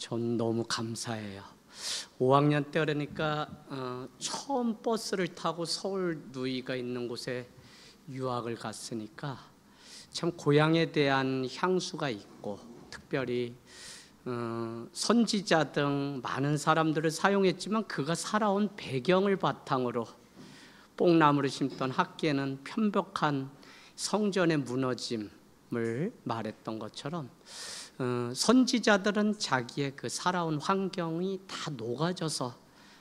전 너무 감사해요. 5학년 때 그러니까 처음 버스를 타고 서울 누이가 있는 곳에 유학을 갔으니까 참 고향에 대한 향수가 있고, 특별히 선지자 등 많은 사람들을 사용했지만 그가 살아온 배경을 바탕으로 뽕나무를 심던 학계는 편벽한 성전의 무너짐을 말했던 것처럼 선지자들은 자기의 그 살아온 환경이 다 녹아져서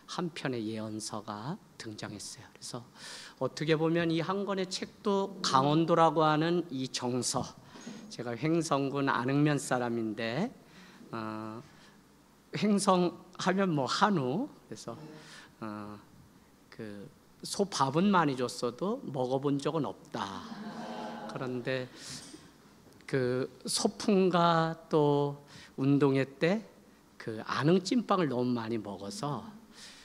한 편의 예언서가 등장했어요. 그래서 어떻게 보면 이 한 권의 책도 강원도라고 하는 이 정서, 제가 횡성군 안흥면 사람인데 횡성하면 뭐 한우, 그래서 그 소밥은 많이 줬어도 먹어본 적은 없다. 그런데 그 소풍과 또 운동회 때 그 안흥 찐빵을 너무 많이 먹어서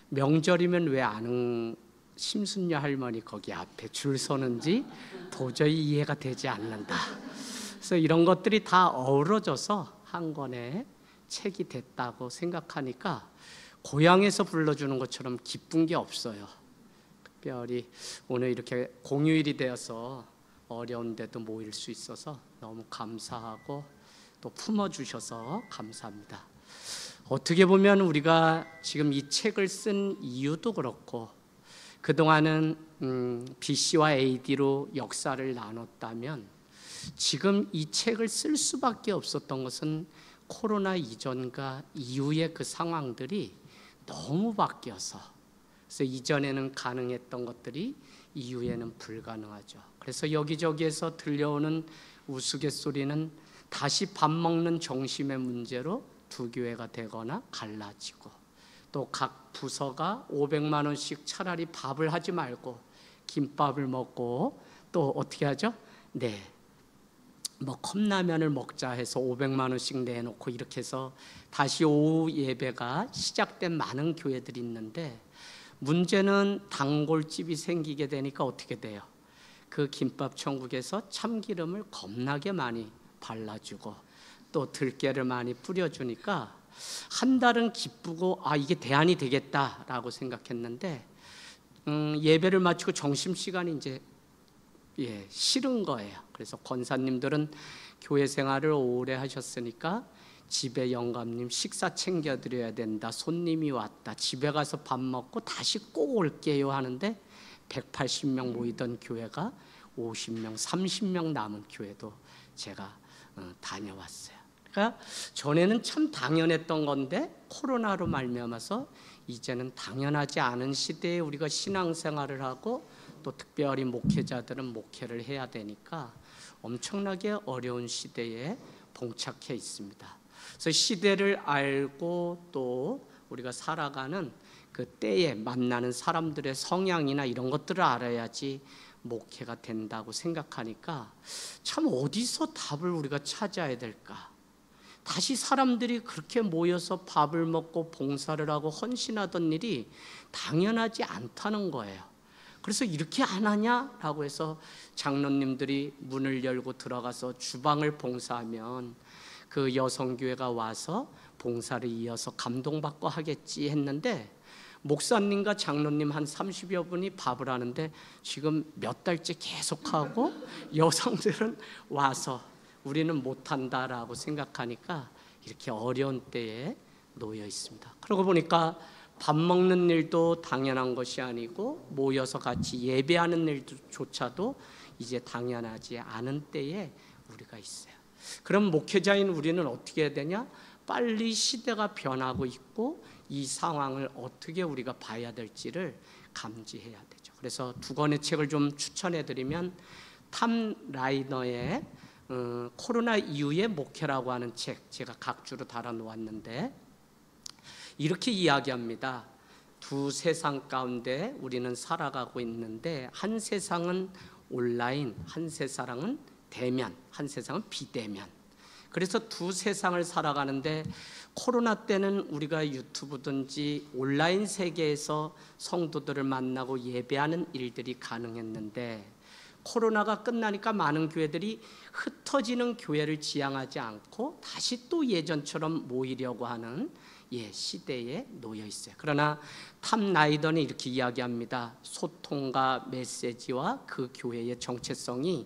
명절이면 왜 안흥 심순녀 할머니 거기 앞에 줄 서는지 도저히 이해가 되지 않는다. 그래서 이런 것들이 다 어우러져서 한 권의 책이 됐다고 생각하니까 고향에서 불러주는 것처럼 기쁜 게 없어요. 특별히 오늘 이렇게 공휴일이 되어서 어려운데도 모일 수 있어서 너무 감사하고 또 품어주셔서 감사합니다. 어떻게 보면 우리가 지금 이 책을 쓴 이유도 그렇고, 그동안은 BC와 AD로 역사를 나눴다면 지금 이 책을 쓸 수밖에 없었던 것은 코로나 이전과 이후의 그 상황들이 너무 바뀌어서, 그래서 이전에는 가능했던 것들이 이후에는 불가능하죠. 그래서 여기저기에서 들려오는 우스갯소리는 다시 밥 먹는 정심의 문제로 두 교회가 되거나 갈라지고, 또 각 부서가 500만 원씩 차라리 밥을 하지 말고 김밥을 먹고, 또 어떻게 하죠? 뭐 컵라면을 먹자 해서 500만 원씩 내놓고, 이렇게 해서 다시 오후 예배가 시작된 많은 교회들이 있는데, 문제는 단골집이 생기게 되니까 어떻게 돼요? 그 김밥 천국에서 참기름을 겁나게 많이 발라주고 또 들깨를 많이 뿌려주니까 한 달은 기쁘고 이게 대안이 되겠다라고 생각했는데 예배를 마치고 점심시간이 이제 싫은 거예요. 그래서 권사님들은 교회 생활을 오래 하셨으니까 집에 영감님 식사 챙겨드려야 된다, 손님이 왔다, 집에 가서 밥 먹고 다시 꼭 올게요 하는데 180명 모이던 교회가 50명, 30명 남은 교회도 제가 다녀왔어요. 그러니까 전에는 참 당연했던 건데 코로나로 말미암아서 이제는 당연하지 않은 시대에 우리가 신앙생활을 하고 또 특별히 목회자들은 목회를 해야 되니까 엄청나게 어려운 시대에 봉착해 있습니다. 그래서 시대를 알고 또 우리가 살아가는 그 때에 만나는 사람들의 성향이나 이런 것들을 알아야지 목회가 된다고 생각하니까 참 어디서 답을 우리가 찾아야 될까? 다시 사람들이 그렇게 모여서 밥을 먹고 봉사를 하고 헌신하던 일이 당연하지 않다는 거예요. 그래서 이렇게 안 하냐라고 해서 장로님들이 문을 열고 들어가서 주방을 봉사하면 그 여성교회가 와서 봉사를 이어서 감동받고 하겠지 했는데, 목사님과 장로님 한 30여 분이 밥을 하는데 지금 몇 달째 계속하고 여성들은 와서 우리는 못한다라고 생각하니까 이렇게 어려운 때에 놓여 있습니다. 그러고 보니까 밥 먹는 일도 당연한 것이 아니고 모여서 같이 예배하는 일조차도 이제 당연하지 않은 때에 우리가 있어요. 그럼 목회자인 우리는 어떻게 해야 되냐? 빨리 시대가 변하고 있고 이 상황을 어떻게 우리가 봐야 될지를 감지해야 되죠. 그래서 두 권의 책을 좀 추천해드리면 탐 라이너의 코로나 이후의 목회라고 하는 책, 제가 각주로 달아놓았는데 이렇게 이야기합니다. 두 세상 가운데 우리는 살아가고 있는데 한 세상은 온라인, 한 세상은 대면, 한 세상은 비대면. 그래서 두 세상을 살아가는데 코로나 때는 우리가 유튜브든지 온라인 세계에서 성도들을 만나고 예배하는 일들이 가능했는데 코로나가 끝나니까 많은 교회들이 흩어지는 교회를 지향하지 않고 다시 또 예전처럼 모이려고 하는 시대에 놓여 있어요. 그러나 탐 라이더는 이렇게 이야기합니다. 소통과 메시지와 그 교회의 정체성이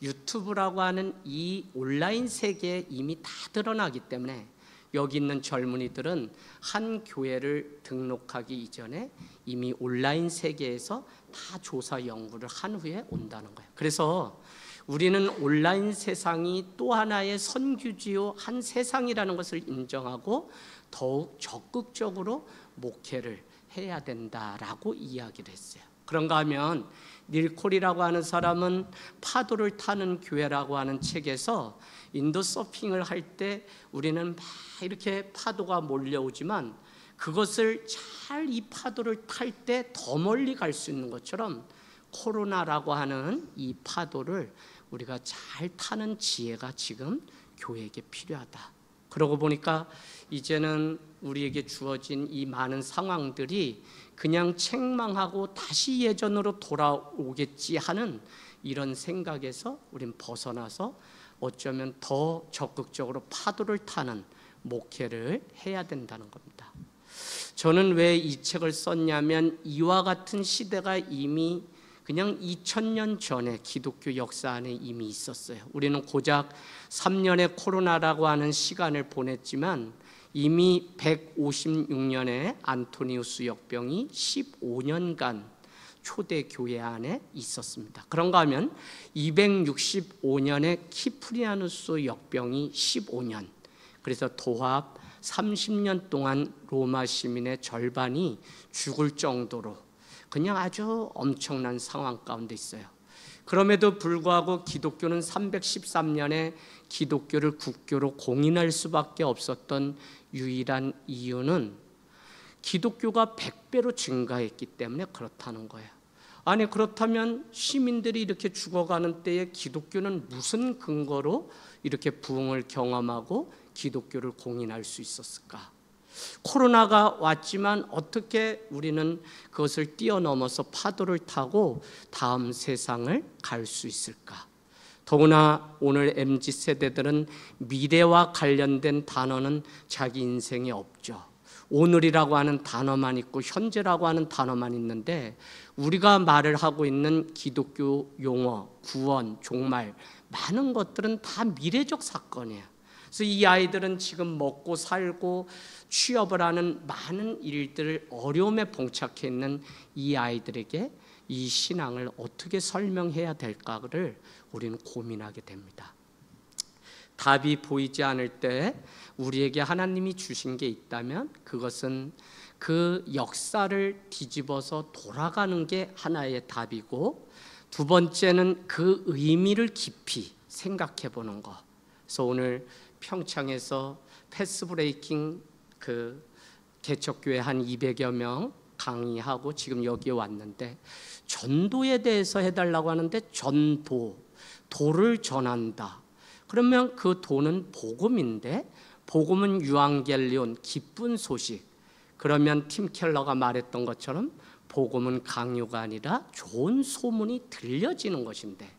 유튜브라고 하는 이 온라인 세계에 이미 다 드러나기 때문에 여기 있는 젊은이들은 한 교회를 등록하기 이전에 이미 온라인 세계에서 다 조사 연구를 한 후에 온다는 거예요. 그래서 우리는 온라인 세상이 또 하나의 선규지요 한 세상이라는 것을 인정하고 더욱 적극적으로 목회를 해야 된다라고 이야기를 했어요. 그런가 하면 닐 콜이라고 하는 사람은 파도를 타는 교회라고 하는 책에서 인도 서핑을 할 때 우리는 막 이렇게 파도가 몰려오지만 그것을 잘 이 파도를 탈 때 더 멀리 갈 수 있는 것처럼 코로나라고 하는 이 파도를 우리가 잘 타는 지혜가 지금 교회에게 필요하다. 그러고 보니까 이제는 우리에게 주어진 이 많은 상황들이 그냥 책망하고 다시 예전으로 돌아오겠지 하는 이런 생각에서 우린 벗어나서 어쩌면 더 적극적으로 파도를 타는 목회를 해야 된다는 겁니다. 저는 왜 이 책을 썼냐면 이와 같은 시대가 이미 그냥 2000년 전에 기독교 역사 안에 이미 있었어요. 우리는 고작 3년의 코로나라고 하는 시간을 보냈지만 이미 156년에 안토니우스 역병이 15년간 초대 교회 안에 있었습니다. 그런가 하면 265년에 키프리아누스 역병이 15년, 그래서 도합 30년 동안 로마 시민의 절반이 죽을 정도로 그냥 아주 엄청난 상황 가운데 있어요. 그럼에도 불구하고 기독교는 313년에 기독교를 국교로 공인할 수밖에 없었던 유일한 이유는 기독교가 100배로 증가했기 때문에 그렇다는 거예요. 아니 그렇다면 시민들이 이렇게 죽어가는 때에 기독교는 무슨 근거로 이렇게 부흥을 경험하고 기독교를 공인할 수 있었을까? 코로나가 왔지만 어떻게 우리는 그것을 뛰어넘어서 파도를 타고 다음 세상을 갈 수 있을까? 더구나 오늘 MZ세대들은 미래와 관련된 단어는 자기 인생에 없죠. 오늘이라고 하는 단어만 있고 현재라고 하는 단어만 있는데 우리가 말을 하고 있는 기독교 용어, 구원, 종말 많은 것들은 다 미래적 사건이에요. 그래서 이 아이들은 지금 먹고 살고 취업을 하는 많은 일들을 어려움에 봉착해 있는 이 아이들에게 이 신앙을 어떻게 설명해야 될까를 우리는 고민하게 됩니다. 답이 보이지 않을 때 우리에게 하나님이 주신 게 있다면 그것은 그 역사를 뒤집어서 돌아가는 게 하나의 답이고, 두 번째는 그 의미를 깊이 생각해 보는 거. 그래서 오늘 평창에서 패스 브레이킹 그 개척교회 한 200여 명 강의하고 지금 여기에 왔는데 전도에 대해서 해달라고 하는데 전도, 도를 전한다. 그러면 그 도는 복음인데 복음은 유앙겔리온, 기쁜 소식. 그러면 팀 켈러가 말했던 것처럼 복음은 강요가 아니라 좋은 소문이 들려지는 것인데,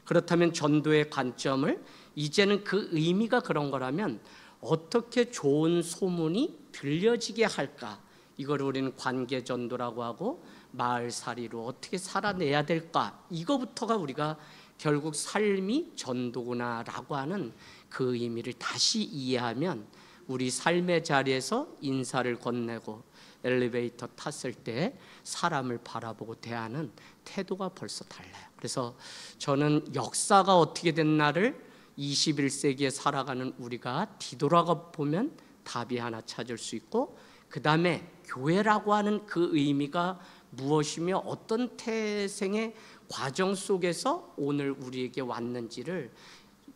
그렇다면 전도의 관점을 이제는 그 의미가 그런 거라면 어떻게 좋은 소문이 들려지게 할까? 이걸 우리는 관계 전도라고 하고 마을살이로 어떻게 살아내야 될까? 이거부터가 우리가 결국 삶이 전도구나라고 하는 그 의미를 다시 이해하면 우리 삶의 자리에서 인사를 건네고 엘리베이터 탔을 때 사람을 바라보고 대하는 태도가 벌써 달라요. 그래서 저는 역사가 어떻게 됐나를 21세기에 살아가는 우리가 뒤돌아가 보면 답이 하나 찾을 수 있고, 그 다음에 교회라고 하는 그 의미가 무엇이며 어떤 태생의 과정 속에서 오늘 우리에게 왔는지를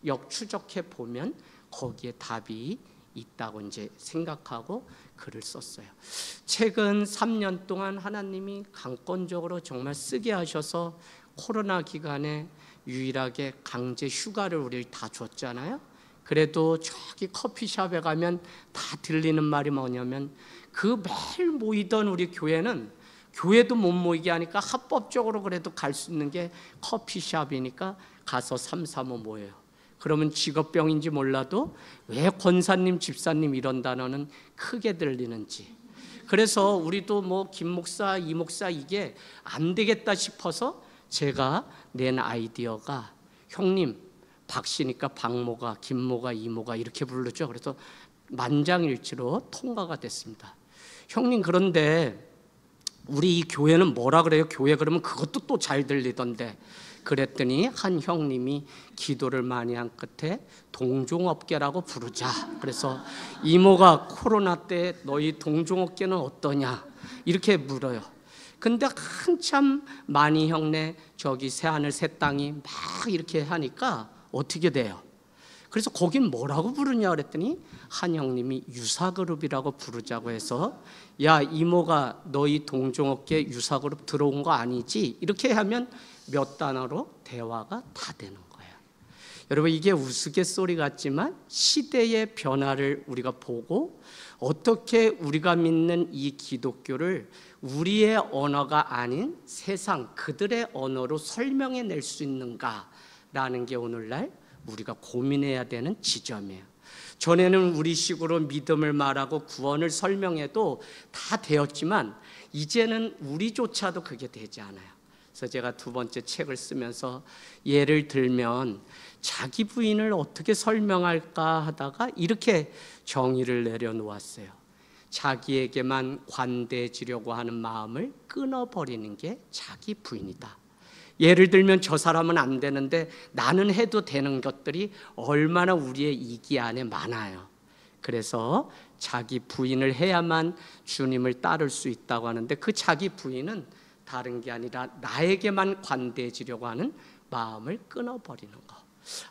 역추적해 보면 거기에 답이 있다고 이제 생각하고 글을 썼어요. 최근 3년 동안 하나님이 강권적으로 정말 쓰게 하셔서 코로나 기간에 유일하게 강제 휴가를 우리 다 줬잖아요. 그래도 저기 커피숍에 가면 다 들리는 말이 뭐냐면 그 매일 모이던 우리 교회는 교회도 못 모이게 하니까 합법적으로 그래도 갈 수 있는 게 커피숍이니까 가서 삼삼오오 모여요. 그러면 직업병인지 몰라도 왜 권사님, 집사님 이런 단어는 크게 들리는지. 그래서 우리도 뭐 김 목사, 이 목사 이게 안 되겠다 싶어서 제가 낸 아이디어가 형님, 박씨니까 박모가, 김모가, 이모가 이렇게 부르죠. 그래서 만장일치로 통과가 됐습니다. 형님, 그런데 우리 이 교회는 뭐라 그래요? 교회 그러면 그것도 또 잘 들리던데. 그랬더니 한 형님이 기도를 많이 한 끝에 동종업계라고 부르자. 그래서 이모가 코로나 때 너희 동종업계는 어떠냐 이렇게 물어요. 근데 한참 많이 형네 저기 새하늘 새 땅이 막 이렇게 하니까 어떻게 돼요? 그래서 거긴 뭐라고 부르냐 그랬더니 한 형님이 유사그룹이라고 부르자고 해서 야 이모가 너희 동종업계 유사그룹 들어온 거 아니지? 이렇게 하면 몇 단어로 대화가 다 되는 거예요. 여러분 이게 우스갯소리 같지만 시대의 변화를 우리가 보고 어떻게 우리가 믿는 이 기독교를 우리의 언어가 아닌 세상 그들의 언어로 설명해낼 수 있는가라는 게 오늘날 우리가 고민해야 되는 지점이에요. 전에는 우리식으로 믿음을 말하고 구원을 설명해도 다 되었지만 이제는 우리조차도 그게 되지 않아요. 그래서 제가 두 번째 책을 쓰면서 예를 들면 자기 부인을 어떻게 설명할까 하다가 이렇게 정의를 내려놓았어요. 자기에게만 관대해지려고 하는 마음을 끊어버리는 게 자기 부인이다. 예를 들면 저 사람은 안 되는데 나는 해도 되는 것들이 얼마나 우리의 이기 안에 많아요. 그래서 자기 부인을 해야만 주님을 따를 수 있다고 하는데 그 자기 부인은 다른 게 아니라 나에게만 관대해지려고 하는 마음을 끊어버리는 거.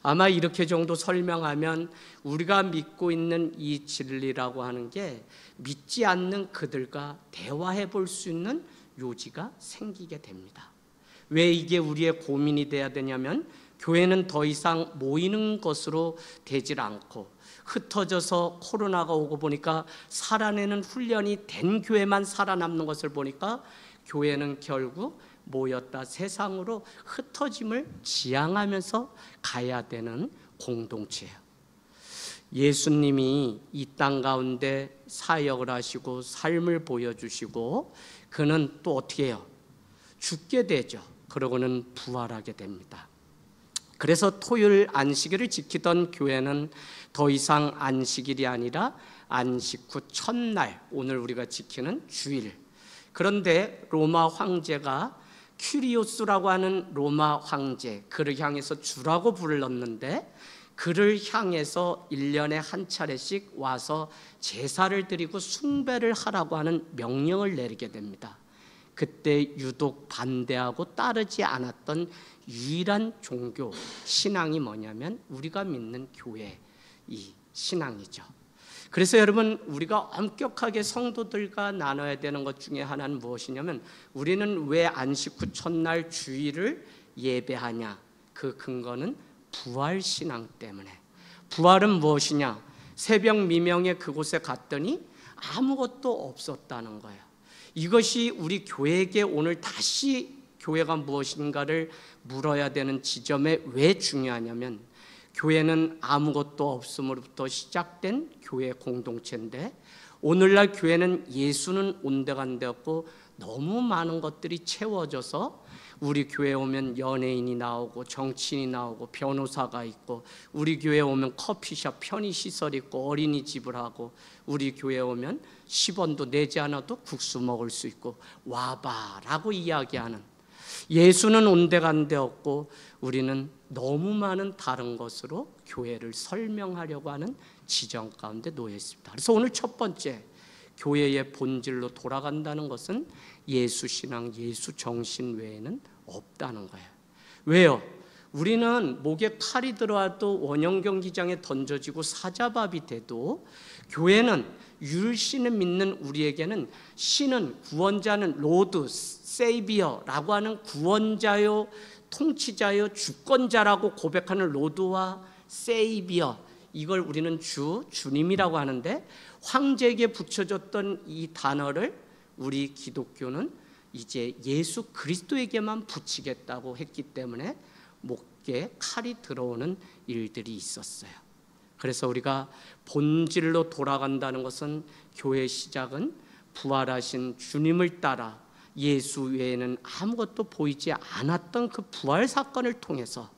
아마 이렇게 정도 설명하면 우리가 믿고 있는 이 진리라고 하는 게 믿지 않는 그들과 대화해 볼 수 있는 요지가 생기게 됩니다. 왜 이게 우리의 고민이 돼야 되냐면 교회는 더 이상 모이는 것으로 되질 않고 흩어져서 코로나가 오고 보니까 살아내는 훈련이 된 교회만 살아남는 것을 보니까 교회는 결국 모였다 세상으로 흩어짐을 지향하면서 가야 되는 공동체예요. 예수님이 이 땅 가운데 사역을 하시고 삶을 보여주시고 그는 또 어떻게 해요? 죽게 되죠. 그러고는 부활하게 됩니다. 그래서 토요일 안식일을 지키던 교회는 더 이상 안식일이 아니라 안식 후 첫날, 오늘 우리가 지키는 주일. 그런데 로마 황제가 큐리오스라고 하는 로마 황제, 그를 향해서 주라고 불렀는데 그를 향해서 1년에 한 차례씩 와서 제사를 드리고 숭배를 하라고 하는 명령을 내리게 됩니다. 그때 유독 반대하고 따르지 않았던 유일한 종교, 신앙이 뭐냐면 우리가 믿는 교회, 이 신앙이죠. 그래서 여러분 우리가 엄격하게 성도들과 나눠야 되는 것 중에 하나는 무엇이냐면 우리는 왜 안식 후 첫날 주일을 예배하냐? 그 근거는 부활신앙 때문에. 부활은 무엇이냐? 새벽 미명에 그곳에 갔더니 아무것도 없었다는 거예요. 이것이 우리 교회에게 오늘 다시 교회가 무엇인가를 물어야 되는 지점에 왜 중요하냐면 교회는 아무것도 없음으로부터 시작된 교회 공동체인데 오늘날 교회는 예수는 온데간데없고 너무 많은 것들이 채워져서 우리 교회에 오면 연예인이 나오고 정치인이 나오고 변호사가 있고 우리 교회에 오면 커피숍 편의시설 있고 어린이집을 하고 우리 교회에 오면 10원도 내지 않아도 국수 먹을 수 있고 와봐라고 이야기하는 예수는 온데간데 없고 우리는 너무 많은 다른 것으로 교회를 설명하려고 하는 지점 가운데 놓여 있습니다. 그래서 오늘 첫 번째 교회의 본질로 돌아간다는 것은 예수 신앙, 예수 정신 외에는 없다는 거예요. 왜요? 우리는 목에 칼이 들어와도 원형경기장에 던져지고 사자밥이 돼도 교회는 율신을 믿는 우리에게는 신은 구원자는 로드, 세이비어라고 하는 구원자요, 통치자요, 주권자라고 고백하는 로드와 세이비어, 이걸 우리는 주님이라고 하는데 황제에게 붙여졌던 이 단어를 우리 기독교는 이제 예수 그리스도에게만 붙이겠다고 했기 때문에 목에 칼이 들어오는 일들이 있었어요. 그래서 우리가 본질로 돌아간다는 것은 교회의 시작은 부활하신 주님을 따라 예수 외에는 아무것도 보이지 않았던 그 부활 사건을 통해서,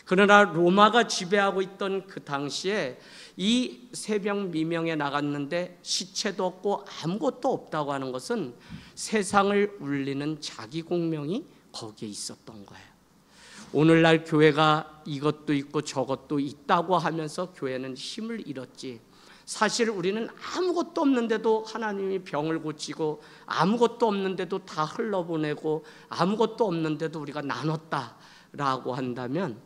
그러나 로마가 지배하고 있던 그 당시에 이 새벽 미명에 나갔는데 시체도 없고 아무것도 없다고 하는 것은 세상을 울리는 자기 공명이 거기에 있었던 거예요. 오늘날 교회가 이것도 있고 저것도 있다고 하면서 교회는 힘을 잃었지, 사실 우리는 아무것도 없는데도 하나님이 병을 고치고 아무것도 없는데도 다 흘러보내고 아무것도 없는데도 우리가 나눴다라고 한다면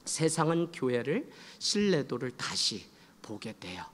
세상은 교회를 신뢰도를 다시 보게 돼요.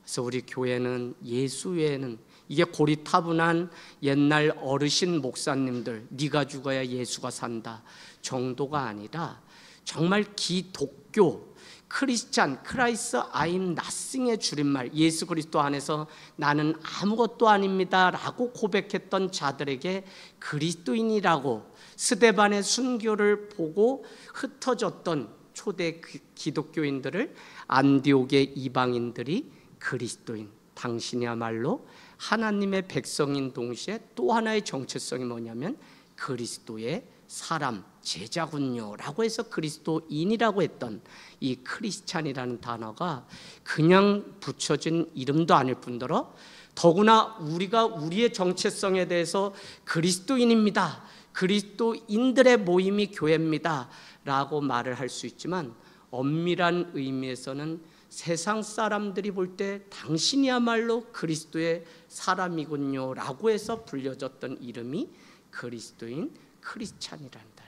그래서 우리 교회는 예수 외에는, 이게 고리타분한 옛날 어르신 목사님들 네가 죽어야 예수가 산다 정도가 아니라 정말 기독교 크리스찬, 크라이스 아임 나싱의 줄임말, 예수 그리스도 안에서 나는 아무것도 아닙니다 라고 고백했던 자들에게 그리스도인이라고 스데반의 순교를 보고 흩어졌던 초대 기독교인들을 안디옥의 이방인들이 그리스도인, 당신이야말로 하나님의 백성인 동시에 또 하나의 정체성이 뭐냐면 그리스도의 사람, 제자군요 라고 해서 그리스도인이라고 했던 이 크리스찬이라는 단어가 그냥 붙여진 이름도 아닐 뿐더러 더구나 우리가 우리의 정체성에 대해서 그리스도인입니다, 그리스도인들의 모임이 교회입니다 라고 말을 할 수 있지만 엄밀한 의미에서는 세상 사람들이 볼 때 당신이야말로 그리스도의 사람이군요 라고 해서 불려졌던 이름이 그리스도인 크리스찬이란다.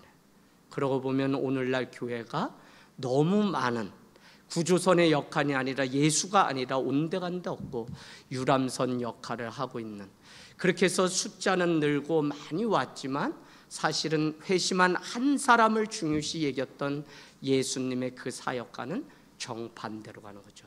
그러고 보면 오늘날 교회가 너무 많은 구조선의 역할이 아니라 예수가 아니라 온데간데 없고 유람선 역할을 하고 있는, 그렇게 해서 숫자는 늘고 많이 왔지만 사실은 회심한 한 사람을 중요시 여겼던 예수님의 그 사역과는 정반대로 가는 거죠.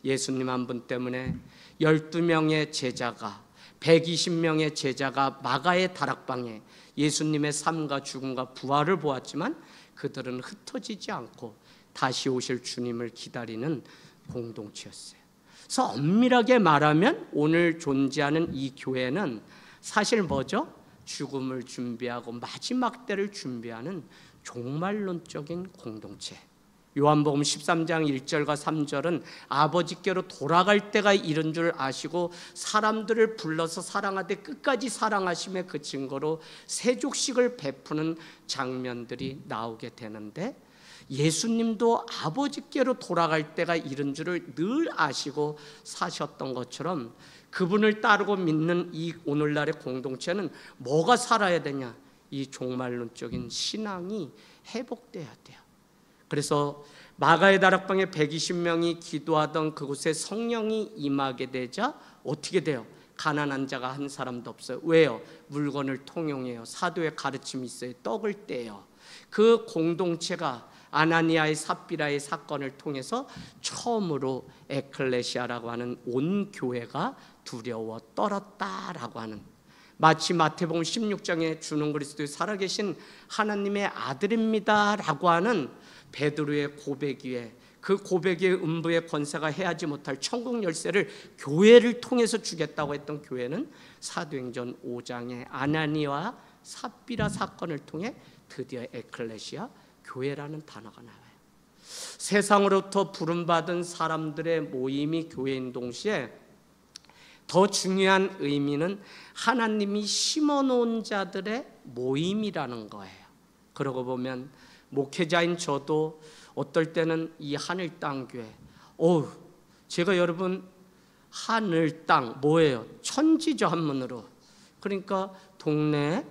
예수님 한 분 때문에 12명의 제자가, 120명의 제자가 마가의 다락방에 예수님의 삶과 죽음과 부활을 보았지만 그들은 흩어지지 않고 다시 오실 주님을 기다리는 공동체였어요. 그래서 엄밀하게 말하면 오늘 존재하는 이 교회는 사실 뭐죠? 죽음을 준비하고 마지막 때를 준비하는 종말론적인 공동체. 요한복음 13장 1절과 3절은 아버지께로 돌아갈 때가 이른 줄 아시고 사람들을 불러서 사랑하되 끝까지 사랑하심의 그 증거로 세족식을 베푸는 장면들이 나오게 되는데, 예수님도 아버지께로 돌아갈 때가 이른 줄을 늘 아시고 사셨던 것처럼 그분을 따르고 믿는 이 오늘날의 공동체는 뭐가 살아야 되냐? 이 종말론적인 신앙이 회복돼야 돼요. 그래서 마가의 다락방에 120명이 기도하던 그곳에 성령이 임하게 되자 어떻게 돼요? 가난한 자가 한 사람도 없어요. 왜요? 물건을 통용해요. 사도의 가르침이 있어요. 떡을 떼요. 그 공동체가 아나니아의 삽비라의 사건을 통해서 처음으로 에클레시아라고 하는 온 교회가 두려워 떨었다라고 하는, 마치 마태복음 16장에 주는 그리스도의 살아계신 하나님의 아들입니다라고 하는 베드로의 고백 위에, 그 고백 위에 음부의 권세가 해하지 못할 천국 열쇠를 교회를 통해서 주겠다고 했던 교회는 사도행전 5장의 아나니아와 삽비라 사건을 통해 드디어 에클레시아, 교회라는 단어가 나와요. 세상으로부터 부름받은 사람들의 모임이 교회인 동시에 더 중요한 의미는 하나님이 심어놓은 자들의 모임이라는 거예요. 그러고 보면 목회자인 저도 어떨 때는 이 하늘 땅 교회, 제가 여러분 하늘 땅 뭐예요? 천지죠, 한문으로. 그러니까 동네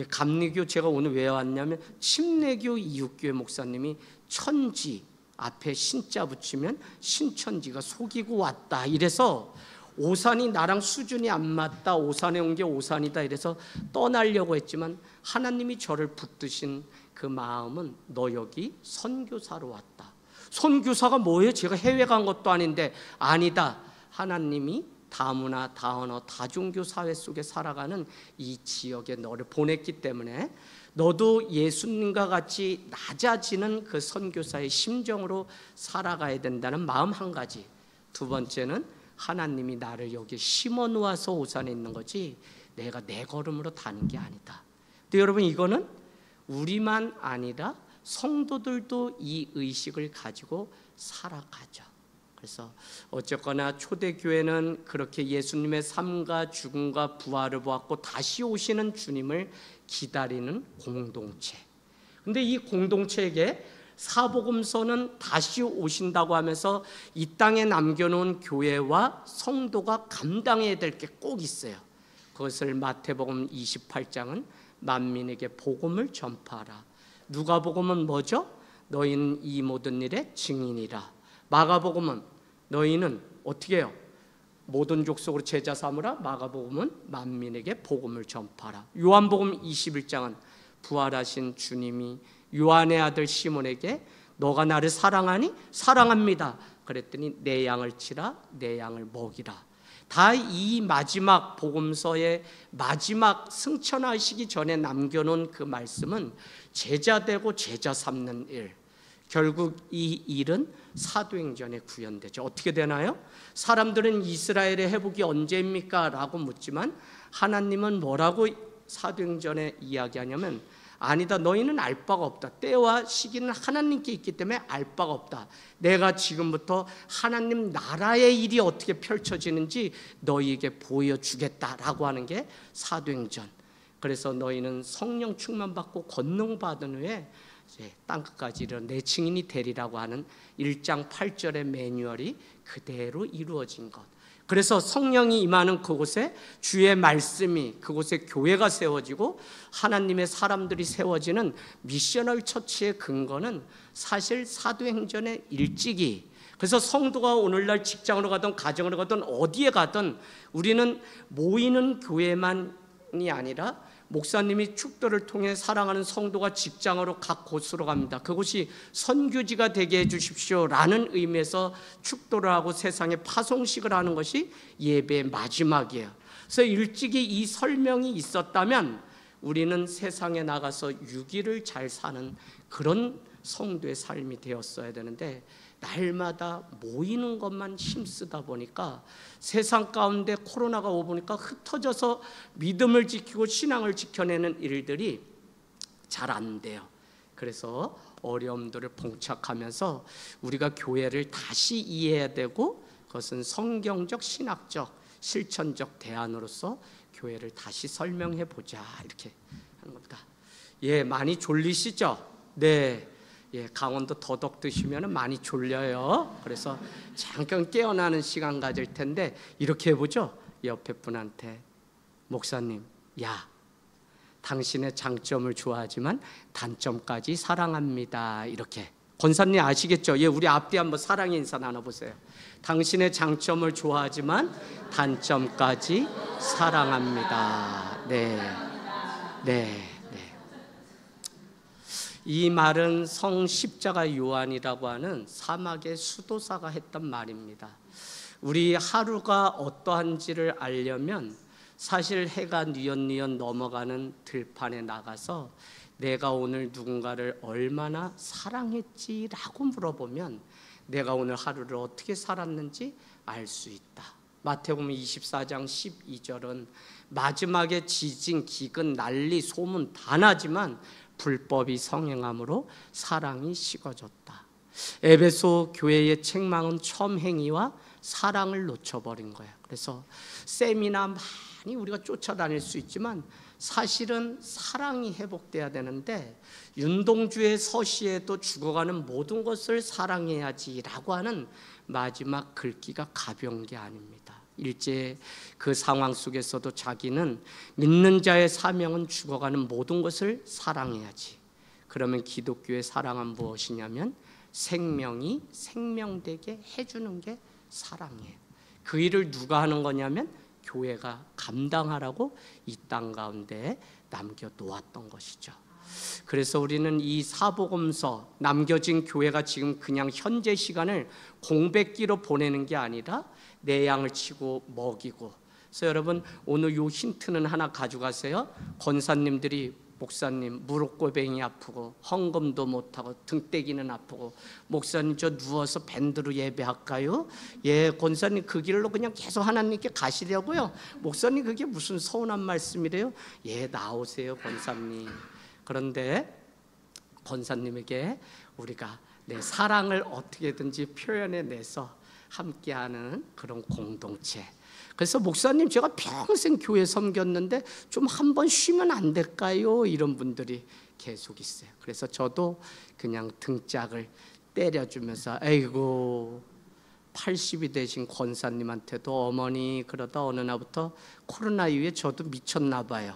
감리교, 제가 오늘 왜 왔냐면 침례교 이웃교회 목사님이 천지 앞에 신자 붙이면 신천지가 속이고 왔다 이래서 오산이 나랑 수준이 안 맞다, 오산에 온 게 오산이다 이래서 떠나려고 했지만 하나님이 저를 붙드신 그 마음은 너 여기 선교사로 왔다. 선교사가 뭐예요? 제가 해외 간 것도 아닌데. 아니다, 하나님이 다문화, 다언어, 다종교 사회 속에 살아가는 이 지역에 너를 보냈기 때문에 너도 예수님과 같이 낮아지는 그 선교사의 심정으로 살아가야 된다는 마음 한 가지. 두 번째는 하나님이 나를 여기 심어 놓아서 오산에 있는 거지 내가 내 걸음으로 다는 게 아니다. 근데 여러분, 이거는 우리만 아니라 성도들도 이 의식을 가지고 살아가죠. 그래서 어쨌거나 초대교회는 그렇게 예수님의 삶과 죽음과 부활을 보았고 다시 오시는 주님을 기다리는 공동체. 근데 이 공동체에게 사복음서는 다시 오신다고 하면서 이 땅에 남겨놓은 교회와 성도가 감당해야 될 게 꼭 있어요. 그것을 마태복음 28장은 만민에게 복음을 전파하라. 누가복음은 뭐죠? 너희는 이 모든 일의 증인이라. 마가복음은 너희는 어떻게 해요? 모든 족속으로 제자 삼으라. 마가복음은 만민에게 복음을 전파하라. 요한복음 21장은 부활하신 주님이 요한의 아들 시몬에게 너가 나를 사랑하니? 사랑합니다. 그랬더니 내 양을 치라, 내 양을 먹이라. 다 이 마지막 복음서의 마지막 승천하시기 전에 남겨놓은 그 말씀은 제자 되고 제자 삼는 일. 결국 이 일은 사도행전에 구현되죠. 어떻게 되나요? 사람들은 이스라엘의 회복이 언제입니까? 라고 묻지만 하나님은 뭐라고 사도행전에 이야기하냐면 아니다, 너희는 알 바가 없다. 때와 시기는 하나님께 있기 때문에 알 바가 없다. 내가 지금부터 하나님 나라의 일이 어떻게 펼쳐지는지 너희에게 보여주겠다라고 하는 게 사도행전. 그래서 너희는 성령 충만받고 권능받은 후에 이제 땅끝까지 이르러 내 증인이 되리라고 하는 1장 8절의 매뉴얼이 그대로 이루어진 것. 그래서 성령이 임하는 그곳에 주의 말씀이, 그곳에 교회가 세워지고 하나님의 사람들이 세워지는 미셔널 처치의 근거는 사실 사도행전의 일찍이. 그래서 성도가 오늘날 직장으로 가든 가정으로 가든 어디에 가든 우리는 모이는 교회만이 아니라 목사님이 축도를 통해 사랑하는 성도가 직장으로 각 곳으로 갑니다. 그곳이 선교지가 되게 해주십시오라는 의미에서 축도를 하고 세상에 파송식을 하는 것이 예배의 마지막이에요. 그래서 일찍이 이 설명이 있었다면 우리는 세상에 나가서 유기를 잘 사는 그런 성도의 삶이 되었어야 되는데 날마다 모이는 것만 힘쓰다 보니까 세상 가운데 코로나가 오고 보니까 흩어져서 믿음을 지키고 신앙을 지켜내는 일들이 잘 안 돼요. 그래서 어려움들을 봉착하면서 우리가 교회를 다시 이해해야 되고 그것은 성경적, 신학적, 실천적 대안으로서 교회를 다시 설명해 보자 이렇게 하는 겁니다. 예, 많이 졸리시죠? 네. 예, 강원도 더덕 드시면 많이 졸려요. 그래서 잠깐 깨어나는 시간 가질 텐데 이렇게 해보죠. 옆에 분한테 목사님, 야, 당신의 장점을 좋아하지만 단점까지 사랑합니다. 이렇게. 권사님 아시겠죠? 예, 우리 앞뒤 한번 사랑의 인사 나눠보세요. 당신의 장점을 좋아하지만 단점까지 사랑합니다. 네, 네. 이 말은 성 십자가 요한이라고 하는 사막의 수도사가 했던 말입니다. 우리 하루가 어떠한지를 알려면 사실 해가 뉘엿뉘엿 넘어가는 들판에 나가서 내가 오늘 누군가를 얼마나 사랑했지라고 물어보면 내가 오늘 하루를 어떻게 살았는지 알 수 있다. 마태복음 24장 12절은 마지막에 지진, 기근, 난리, 소문 다 나지만 불법이 성행함으로 사랑이 식어졌다. 에베소 교회의 책망은 첨행위와 사랑을 놓쳐버린 거야. 그래서 셈이나 많이 우리가 쫓아다닐 수 있지만 사실은 사랑이 회복돼야 되는데 윤동주의 서시에도 죽어가는 모든 것을 사랑해야지라고 하는 마지막 글귀가 가벼운 게 아닙니다. 일제 그 상황 속에서도 자기는 믿는 자의 사명은 죽어가는 모든 것을 사랑해야지. 그러면 기독교의 사랑은 무엇이냐면 생명이 생명되게 해주는 게 사랑이에요. 그 일을 누가 하는 거냐면 교회가 감당하라고 이 땅 가운데 남겨놓았던 것이죠. 그래서 우리는 이 사복음서 남겨진 교회가 지금 그냥 현재 시간을 공백기로 보내는 게 아니라 내 양을 치고 먹이고. 그래서 여러분 오늘 요 힌트는 하나 가져가세요. 권사님들이 목사님 무릎골뱅이 아프고 헌금도 못하고 등떼기는 아프고 목사님 저 누워서 밴드로 예배할까요? 예, 권사님 그 길로 그냥 계속 하나님께 가시려고요? 목사님 그게 무슨 서운한 말씀이래요? 예, 나오세요 권사님. 그런데 권사님에게 우리가 내 사랑을 어떻게든지 표현해내서 함께하는 그런 공동체. 그래서 목사님 제가 평생 교회 섬겼는데 좀 한 번 쉬면 안 될까요? 이런 분들이 계속 있어요. 그래서 저도 그냥 등짝을 때려주면서 아이고 80이 되신 권사님한테도 어머니 그러다 어느 날부터 코로나 이후에 저도 미쳤나 봐요.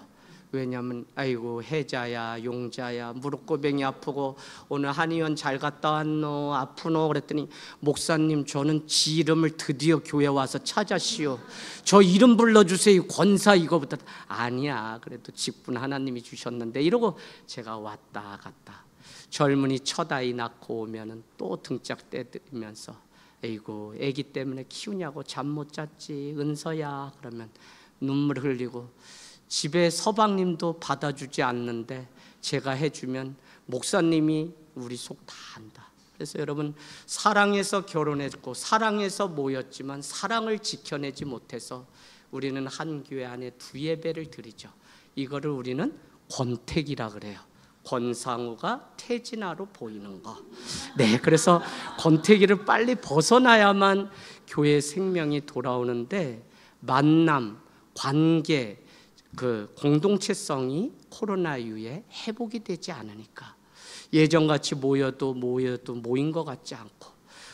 왜냐하면 아이고 혜자야 용자야 무릎골뱅이 아프고 오늘 한의원 잘 갔다 왔노 아프노 그랬더니 목사님 저는 지 이름을 드디어 교회 와서 찾았시오. 저 이름 불러주세요. 권사 이거부터. 아니야 그래도 직분 하나님이 주셨는데 이러고 제가 왔다 갔다. 젊은이 첫 아이 낳고 오면은 또 등짝 떼들면서 아이고 애기 때문에 키우냐고 잠 못 잤지 은서야 그러면 눈물 흘리고 집에 서방님도 받아주지 않는데 제가 해주면 목사님이 우리 속 다 안다. 그래서 여러분 사랑해서 결혼했고 사랑해서 모였지만 사랑을 지켜내지 못해서 우리는 한 교회 안에 두 예배를 드리죠. 이거를 우리는 권태기라 그래요. 권상우가 태진아로 보이는 거. 네, 그래서 권태기를 빨리 벗어나야만 교회 생명이 돌아오는데 만남, 관계 그 공동체성이 코로나 이후에 회복이 되지 않으니까 예전같이 모여도 모인 것 같지 않고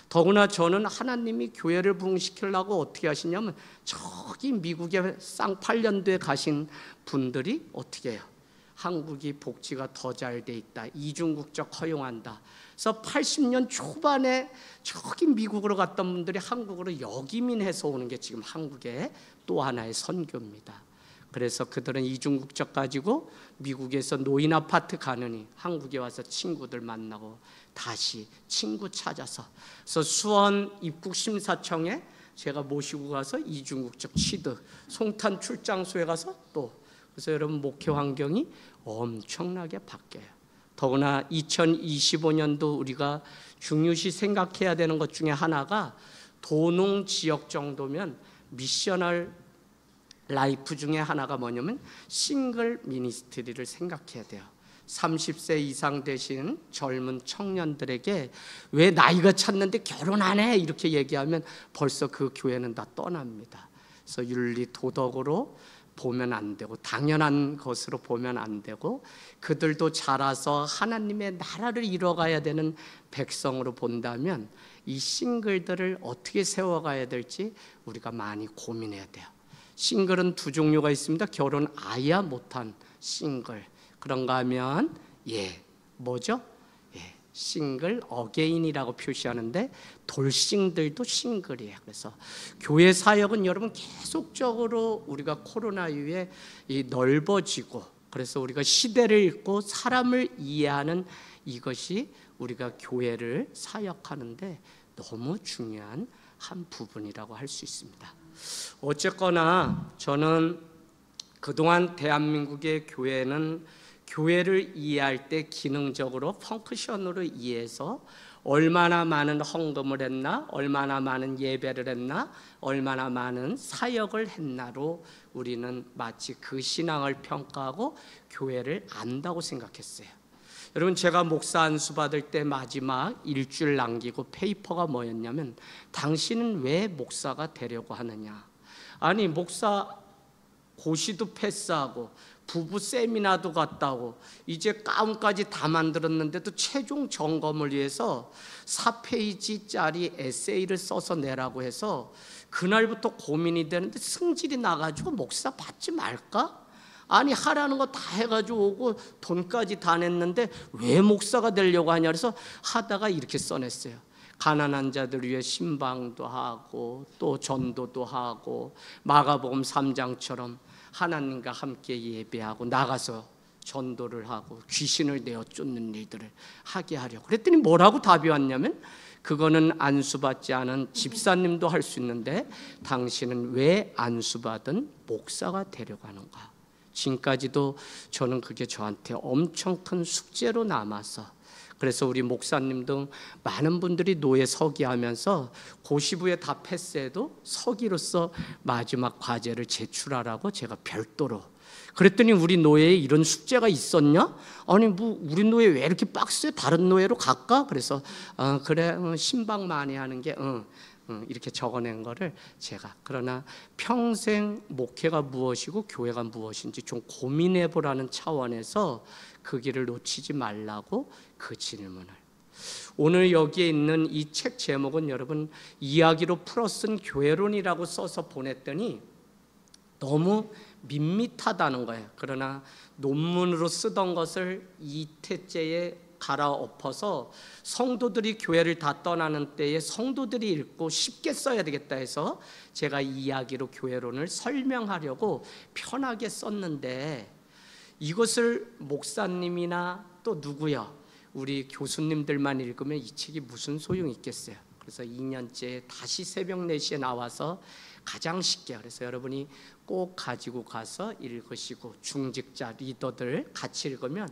더구나 저는 하나님이 교회를 부흥시키려고 어떻게 하시냐면 저기 미국에 쌍팔년도에 가신 분들이 어떻게 해요? 한국이 복지가 더 잘 돼 있다. 이중국적 허용한다. 그래서 80년 초반에 저기 미국으로 갔던 분들이 한국으로 역이민해서 오는 게 지금 한국의 또 하나의 선교입니다. 그래서 그들은 이중국적 가지고 미국에서 노인 아파트 가느니 한국에 와서 친구들 만나고 다시 친구 찾아서 그래서 수원 입국심사청에 제가 모시고 가서 이중국적 취득 송탄 출장소에 가서 또 그래서 여러분 목회 환경이 엄청나게 바뀌어요. 더구나 2025년도 우리가 중요시 생각해야 되는 것 중에 하나가 도농 지역 정도면 미셔널 라이프 중에 하나가 뭐냐면 싱글 미니스트리를 생각해야 돼요. 30세 이상 되신 젊은 청년들에게 왜 나이가 찼는데 결혼 안 해? 이렇게 얘기하면 벌써 그 교회는 다 떠납니다. 그래서 윤리 도덕으로 보면 안 되고 당연한 것으로 보면 안 되고 그들도 자라서 하나님의 나라를 이뤄가야 되는 백성으로 본다면 이 싱글들을 어떻게 세워가야 될지 우리가 많이 고민해야 돼요. 싱글은 두 종류가 있습니다. 결혼 아예 못한 싱글. 그런가 하면 뭐죠? 싱글 어게인이라고 표시하는데 돌싱들도 싱글이에요. 그래서 교회 사역은 여러분 계속적으로 우리가 코로나 이후에 넓어지고 그래서 우리가 시대를 읽고 사람을 이해하는 이것이 우리가 교회를 사역하는데 너무 중요한 한 부분이라고 할 수 있습니다. 어쨌거나 저는 그동안 대한민국의 교회는 교회를 이해할 때 기능적으로 펑크션으로 이해해서 얼마나 많은 헌금을 했나 얼마나 많은 예배를 했나 얼마나 많은 사역을 했나로 우리는 마치 그 신앙을 평가하고 교회를 안다고 생각했어요. 여러분 제가 목사 안수 받을 때 마지막 일주일 남기고 페이퍼가 뭐였냐면 당신은 왜 목사가 되려고 하느냐. 아니 목사 고시도 패스하고 부부 세미나도 갔다 오고 이제 가운까지 다 만들었는데도 최종 점검을 위해서 4페이지짜리 에세이를 써서 내라고 해서 그날부터 고민이 되는데 승질이 나가지고 목사 받지 말까? 아니 하라는 거 다 해가지고 오고 돈까지 다 냈는데 왜 목사가 되려고 하냐 그래서 하다가 이렇게 써냈어요. 가난한 자들 위해 신방도 하고 또 전도도 하고 마가복음 3장처럼 하나님과 함께 예배하고 나가서 전도를 하고 귀신을 내어 쫓는 일들을 하게 하려고. 그랬더니 뭐라고 답이 왔냐면, 그거는 안수받지 않은 집사님도 할 수 있는데 당신은 왜 안수받은 목사가 되려고 하는가. 지금까지도 저는 그게 저한테 엄청 큰 숙제로 남아서, 그래서 우리 목사님 등 많은 분들이 노예 서기하면서 고시부에 다 패스해도 서기로서 마지막 과제를 제출하라고 제가 별도로. 그랬더니 우리 노예에 이런 숙제가 있었냐? 아니 뭐 우리 노예 왜 이렇게 빡세? 다른 노예로 갈까? 그래서 그래 신방 많이 하는 게 이렇게 적어낸 거를 제가, 그러나 평생 목회가 무엇이고 교회가 무엇인지 좀 고민해 보라는 차원에서 그 길을 놓치지 말라고 그 질문을. 오늘 여기에 있는 이 책 제목은 여러분 이야기로 풀어 쓴 교회론이라고 써서 보냈더니 너무 밋밋하다는 거예요. 그러나 논문으로 쓰던 것을 이태째에 갈아엎어서 성도들이 교회를 다 떠나는 때에 성도들이 읽고 쉽게 써야 되겠다 해서 제가 이 이야기로 교회론을 설명하려고 편하게 썼는데, 이것을 목사님이나 또 누구야 우리 교수님들만 읽으면 이 책이 무슨 소용이 있겠어요. 그래서 2년째 다시 새벽 4시에 나와서 가장 쉽게, 그래서 여러분이 꼭 가지고 가서 읽으시고 중직자 리더들 같이 읽으면,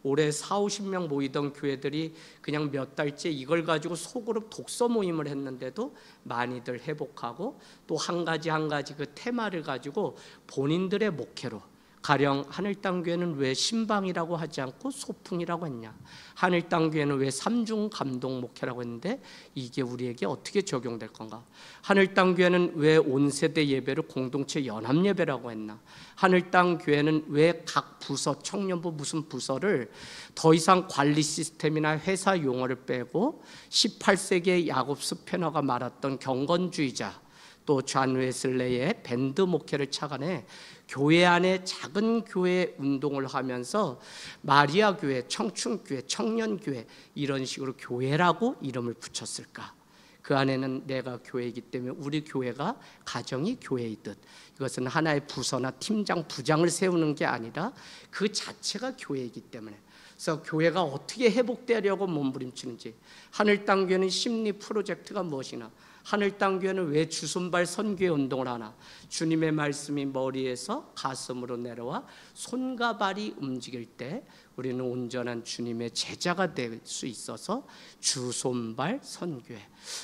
올해 40-50명 모이던 교회들이 그냥 몇 달째 이걸 가지고 소그룹 독서 모임을 했는데도 많이들 회복하고, 또 한 가지 그 테마를 가지고 본인들의 목회로, 가령 하늘땅교회는 왜 신방이라고 하지 않고 소풍이라고 했냐, 하늘땅교회는 왜 삼중 감동 목회라고 했는데 이게 우리에게 어떻게 적용될 건가, 하늘땅교회는 왜 온세대 예배를 공동체 연합 예배라고 했나, 하늘땅교회는 왜 각 부서, 청년부 무슨 부서를 더 이상 관리 시스템이나 회사 용어를 빼고 18세기의 야곱 스페너가 말했던 경건주의자, 또 존 웨슬레이의 밴드 목회를 착안해 교회 안에 작은 교회 운동을 하면서 마리아 교회, 청춘교회, 청년교회 이런 식으로 교회라고 이름을 붙였을까? 그 안에는 내가 교회이기 때문에 우리 교회가 가정이 교회이듯, 이것은 하나의 부서나 팀장, 부장을 세우는 게 아니라 그 자체가 교회이기 때문에, 그래서 교회가 어떻게 회복되려고 몸부림치는지, 하늘땅교회는 심리 프로젝트가 무엇이나, 하늘땅교회는 왜 주순발 선교회 운동을 하나, 주님의 말씀이 머리에서 가슴으로 내려와 손과 발이 움직일 때 우리는 온전한 주님의 제자가 될 수 있어서 주손발 선교회,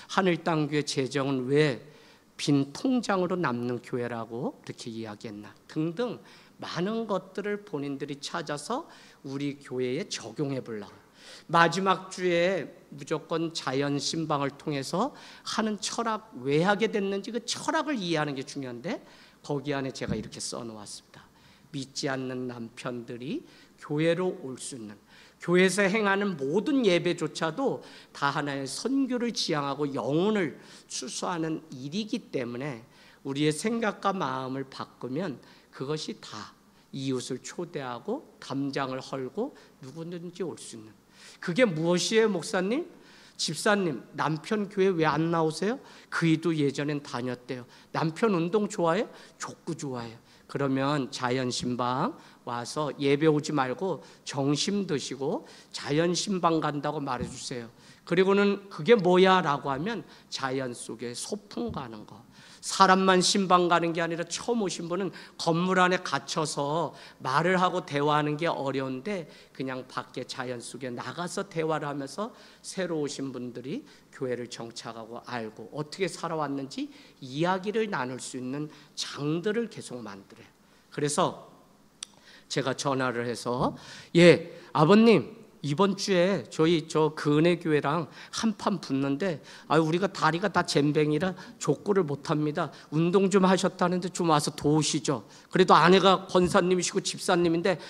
하늘땅교회 재정은 왜 빈 통장으로 남는 교회라고 이렇게 이야기했나 등등 많은 것들을 본인들이 찾아서 우리 교회에 적용해 보려고. 마지막 주에 무조건 자연 신방을 통해서 하는 철학, 왜 하게 됐는지 그 철학을 이해하는 게 중요한데, 거기 안에 제가 이렇게 써놓았습니다. 믿지 않는 남편들이 교회로 올 수 있는, 교회에서 행하는 모든 예배조차도 다 하나의 선교를 지향하고 영혼을 추수하는 일이기 때문에 우리의 생각과 마음을 바꾸면 그것이 다 이웃을 초대하고 담장을 헐고 누구든지 올 수 있는, 그게 무엇이에요? 목사님, 집사님, 남편 교회 왜 안 나오세요? 그이도 예전엔 다녔대요. 남편 운동 좋아해요? 족구 좋아해요. 그러면 자연신방 와서 예배 오지 말고 정심 드시고 자연신방 간다고 말해주세요. 그리고는 그게 뭐야? 라고 하면 자연 속에 소풍 가는 거. 사람만 신방 가는 게 아니라 처음 오신 분은 건물 안에 갇혀서 말을 하고 대화하는 게 어려운데 그냥 밖에 자연 속에 나가서 대화를 하면서 새로 오신 분들이 교회를 정착하고 알고 어떻게 살아왔는지 이야기를 나눌 수 있는 장들을 계속 만들어요. 그래서 제가 전화를 해서, 예, 아버님 이번 주에 저희 그 은혜교회랑 한판 붙는데 우리가 다리가 다 잼뱅이라 족구를 못합니다. 운동 좀 하셨다는데 좀 와서 도우시죠. 그래도 아내가 권사님이시고 집사님인데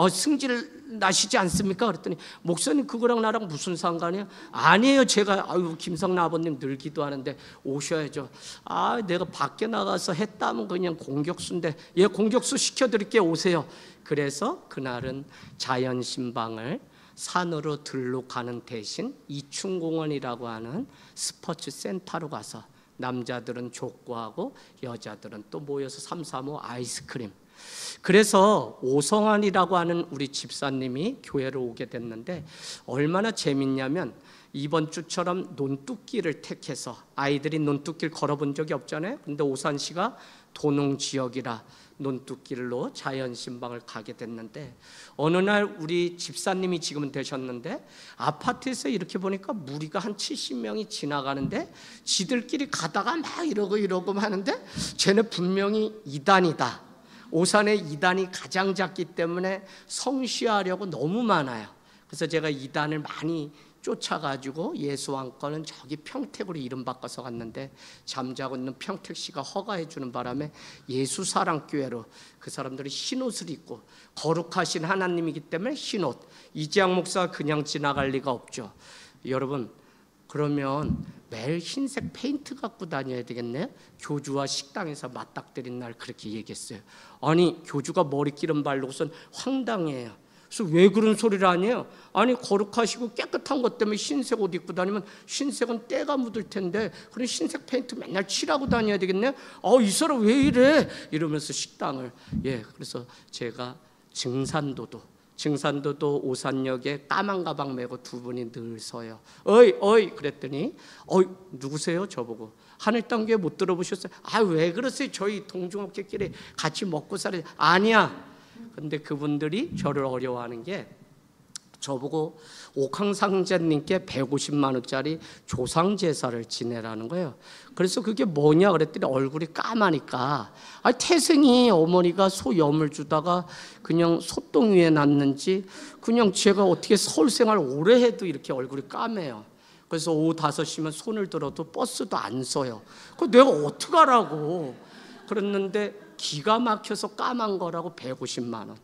승질 나시지 않습니까? 그랬더니 목사님 그거랑 나랑 무슨 상관이에요? 아니에요. 제가 김성나 아버님 늘 기도하는데 오셔야죠. 내가 밖에 나가서 했다면 그냥 공격수인데, 예, 공격수 시켜드릴게요. 오세요. 그래서 그날은 자연신방을 산으로 들로 가는 대신 이충공원이라고 하는 스포츠 센터로 가서 남자들은 족구하고 여자들은 또 모여서 3-3-5 아이스크림, 그래서 오성환이라고 하는 우리 집사님이 교회로 오게 됐는데 얼마나 재밌냐면 이번 주처럼 논뚝길을 택해서 아이들이 논뚝길 걸어본 적이 없잖아요. 근데 오산시가 도농 지역이라 논뚝길로 자연신방을 가게 됐는데 어느 날 우리 집사님이 지금은 되셨는데 아파트에서 이렇게 보니까 무리가 한 70명이 지나가는데 지들끼리 가다가 막 이러고 하는데 쟤네 분명히 이단이다. 오산의 이단이 가장 작기 때문에 성시하려고 너무 많아요. 그래서 제가 이단을 많이 쫓아가지고 예수왕권은 저기 평택으로 이름 바꿔서 갔는데 잠자고 있는 평택시가 허가해 주는 바람에 예수사랑교회로 그 사람들이 흰옷을 입고 거룩하신 하나님이기 때문에 흰옷, 이재학 목사가 그냥 지나갈 리가 없죠. 여러분 그러면 매일 흰색 페인트 갖고 다녀야 되겠네요. 교주와 식당에서 맞닥뜨린 날 그렇게 얘기했어요. 아니 교주가 머리기름 바르고선 황당해요. 그래서 왜 그런 소리를 하냐요? 아니 거룩하시고 깨끗한 것 때문에 흰색 옷 입고 다니면 흰색은 때가 묻을 텐데 그런 흰색 페인트 맨날 칠하고 다녀야 되겠네. 이 사람 왜 이래? 이러면서 식당을 그래서 제가 증산도도 오산역에 까만 가방 메고 두 분이 늘 서요. 어이 그랬더니 누구세요? 저보고 하늘땅교회 못 들어보셨어요? 왜 그러세요? 저희 동종업계끼리 같이 먹고 살아요. 아니야. 근데 그분들이 저를 어려워하는 게 저보고 옥황상제님께 150만 원짜리 조상제사를 지내라는 거예요. 그래서 그게 뭐냐 그랬더니 얼굴이 까마니까 태생이 어머니가 소염을 주다가 그냥 소똥 위에 났는지 그냥 제가 어떻게 서울 생활 오래 해도 이렇게 얼굴이 까매요. 그래서 오후 5시면 손을 들어도 버스도 안 서요. 그거 내가 어떡하라고. 그랬는데 기가 막혀서 까만 거라고 150만 원.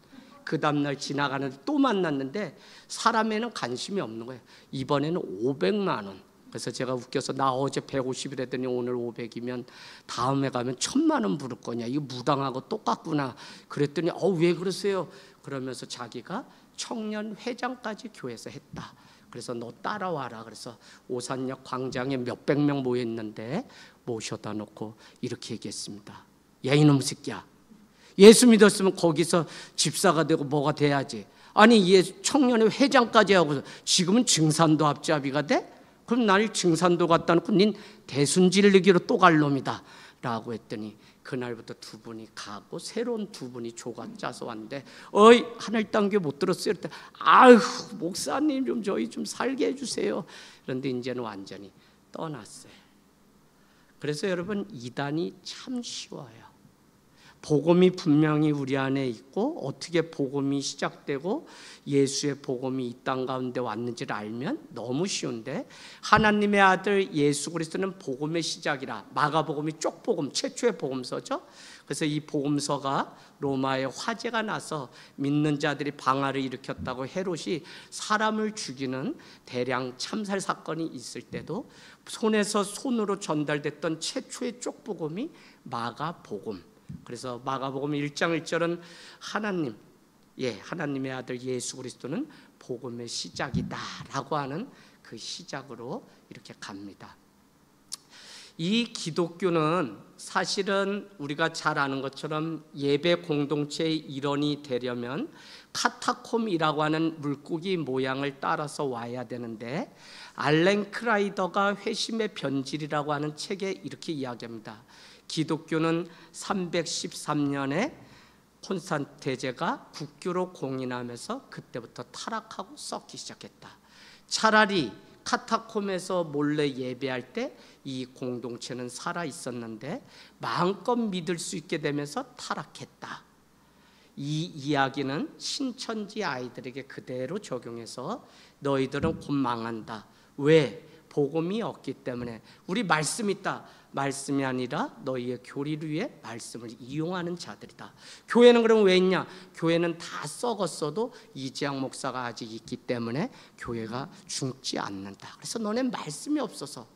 그 다음날 지나가는데 또 만났는데 사람에는 관심이 없는 거예요. 이번에는 500만 원. 그래서 제가 웃겨서 나 어제 150이랬더니 오늘 500이면 다음에 가면 1000만 원 부를 거냐. 이거 무당하고 똑같구나. 그랬더니 왜 그러세요? 그러면서 자기가 청년 회장까지 교회에서 했다. 그래서 너 따라와라. 그래서 오산역 광장에 몇백 명 모여 있는데 모셔다 놓고 이렇게 얘기했습니다. 야 이놈 새끼야, 예수 믿었으면 거기서 집사가 되고 뭐가 돼야지. 아니 청년회 회장까지 하고 지금은 증산도 앞잡이가 돼? 그럼 날 증산도 갖다 놓고 닌 대순질리기로 또 갈 놈이다 라고 했더니 그날부터 두 분이 가고 새로운 두 분이 조가 짜서 왔는데 하늘땅교회 못 들었어요? 그랬더니 목사님 좀 저희 좀 살게 해주세요. 그런데 이제는 완전히 떠났어요. 그래서 여러분 이단이 참 쉬워요. 복음이 분명히 우리 안에 있고 어떻게 복음이 시작되고 예수의 복음이 이 땅 가운데 왔는지를 알면 너무 쉬운데 하나님의 아들 예수 그리스도는 복음의 시작이라 마가복음이 쪽복음 최초의 복음서죠. 그래서 이 복음서가 로마에 화재가 나서 믿는 자들이 방화를 일으켰다고 헤롯이 사람을 죽이는 대량 참살 사건이 있을 때도 손에서 손으로 전달됐던 최초의 쪽복음이 마가복음. 그래서 마가복음 1장 1절은 하나님의 아들 예수 그리스도는 복음의 시작이다라고 하는 그 시작으로 이렇게 갑니다. 이 기독교는 사실은 우리가 잘 아는 것처럼 예배 공동체의 일원이 되려면 카타콤이라고 하는 물고기 모양을 따라서 와야 되는데 알렌 크라이더가 회심의 변질이라고 하는 책에 이렇게 이야기합니다. 기독교는 313년에 콘스탄틴 대제가 국교로 공인하면서 그때부터 타락하고 썩기 시작했다. 차라리 카타콤에서 몰래 예배할 때 이 공동체는 살아 있었는데 마음껏 믿을 수 있게 되면서 타락했다. 이 이야기는 신천지 아이들에게 그대로 적용해서 너희들은 곧 망한다. 왜? 복음이 없기 때문에. 우리 말씀 있다. 말씀이 아니라 너희의 교리를 위해 말씀을 이용하는 자들이다. 교회는 그럼 왜 있냐? 교회는 다 썩었어도 이재학 목사가 아직 있기 때문에 교회가 죽지 않는다. 그래서 너네 말씀이 없어서.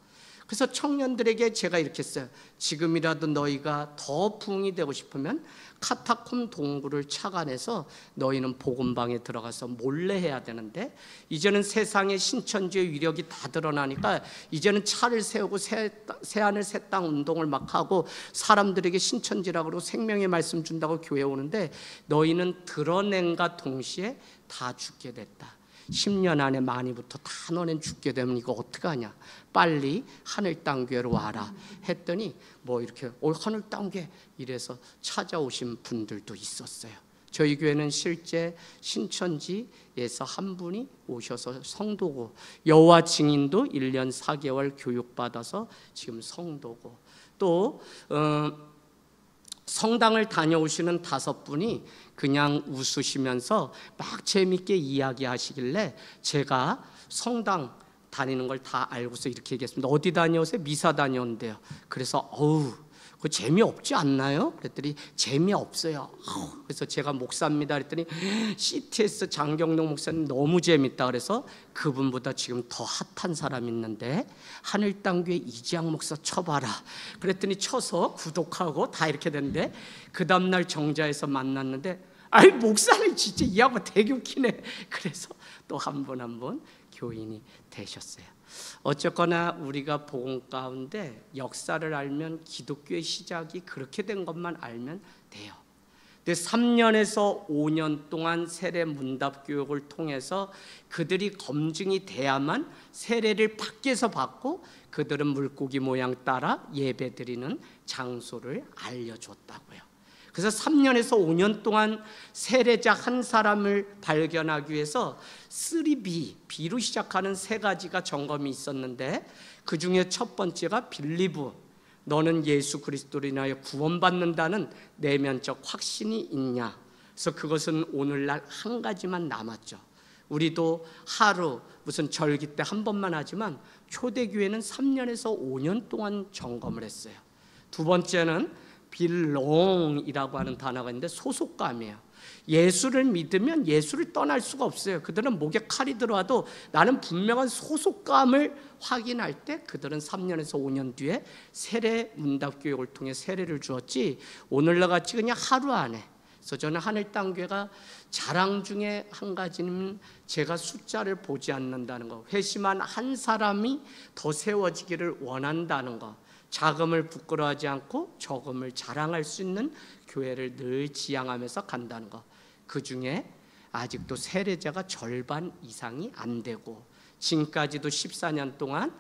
그래서 청년들에게 제가 이렇게 했어요. 지금이라도 너희가 더 부흥이 되고 싶으면 카타콤 동굴을 착안해서 너희는 복음방에 들어가서 몰래 해야 되는데, 이제는 세상의 신천지의 위력이 다 드러나니까 이제는 차를 세우고 새하늘 새 땅 운동을 막 하고 사람들에게 신천지라고 그러고 생명의 말씀 준다고 교회 오는데, 너희는 드러낸과 동시에 다 죽게 됐다. 10년 안에 많이부터 다 너넨 죽게 되면 이거 어떡하냐, 빨리 하늘 땅 교회로 와라 했더니 뭐 이렇게 하늘 땅 교회 이래서 찾아오신 분들도 있었어요. 저희 교회는 실제 신천지에서 한 분이 오셔서 성도고, 여호와 증인도 1년 4개월 교육받아서 지금 성도고, 또 성당을 다녀오시는 5분이 그냥 웃으시면서 막 재밌게 이야기하시길래 제가 성당 다니는 걸 다 알고서 이렇게 얘기했습니다. 어디 다녀오세요? 미사 다녀온대요. 그래서 그거 재미없지 않나요? 그랬더니 재미없어요. 그래서 제가 목사입니다 그랬더니 CTS 장경동 목사님 너무 재밌다 그래서 그분보다 지금 더 핫한 사람 있는데 하늘땅교회 이지양 목사 쳐봐라 그랬더니 쳐서 구독하고 다 이렇게 됐는데, 그 다음날 정자에서 만났는데 아이 목사님 진짜 이 양반 되게 웃기네. 그래서 또 한 분 한 분 교인이 되셨어요. 어쨌거나 우리가 복음 가운데 역사를 알면 기독교의 시작이 그렇게 된 것만 알면 돼요. 근데 3년에서 5년 동안 세례 문답 교육을 통해서 그들이 검증이 돼야만 세례를 밖에서 받고 그들은 물고기 모양 따라 예배드리는 장소를 알려줬다고요. 그래서 3년에서 5년 동안 세례자 한 사람을 발견하기 위해서 3B, B로 시작하는 3가지가 점검이 있었는데, 그 중에 첫 번째가 빌리브, 너는 예수 그리스도로 인하여 구원받는다는 내면적 확신이 있냐. 그래서 그것은 오늘날 한 가지만 남았죠. 우리도 하루 무슨 절기 때 한 번만 하지만 초대교회는 3년에서 5년 동안 점검을 했어요. 두 번째는 belong이라고 하는 단어가 있는데 소속감이에요. 예수를 믿으면 예수를 떠날 수가 없어요. 그들은 목에 칼이 들어와도 나는 분명한 소속감을 확인할 때 그들은 3년에서 5년 뒤에 세례 문답 교육을 통해 세례를 주었지, 오늘날 같이 그냥 하루 안에. 그래서 저는 하늘 땅 교회가 자랑 중에 한 가지는 제가 숫자를 보지 않는다는 거, 회심한 한 사람이 더 세워지기를 원한다는 거, 자금을 부끄러워하지 않고 적음을 자랑할 수 있는 교회를 늘 지향하면서 간다는 것. 그 중에 아직도 세례자가 절반 이상이 안 되고, 지금까지도 14년 동안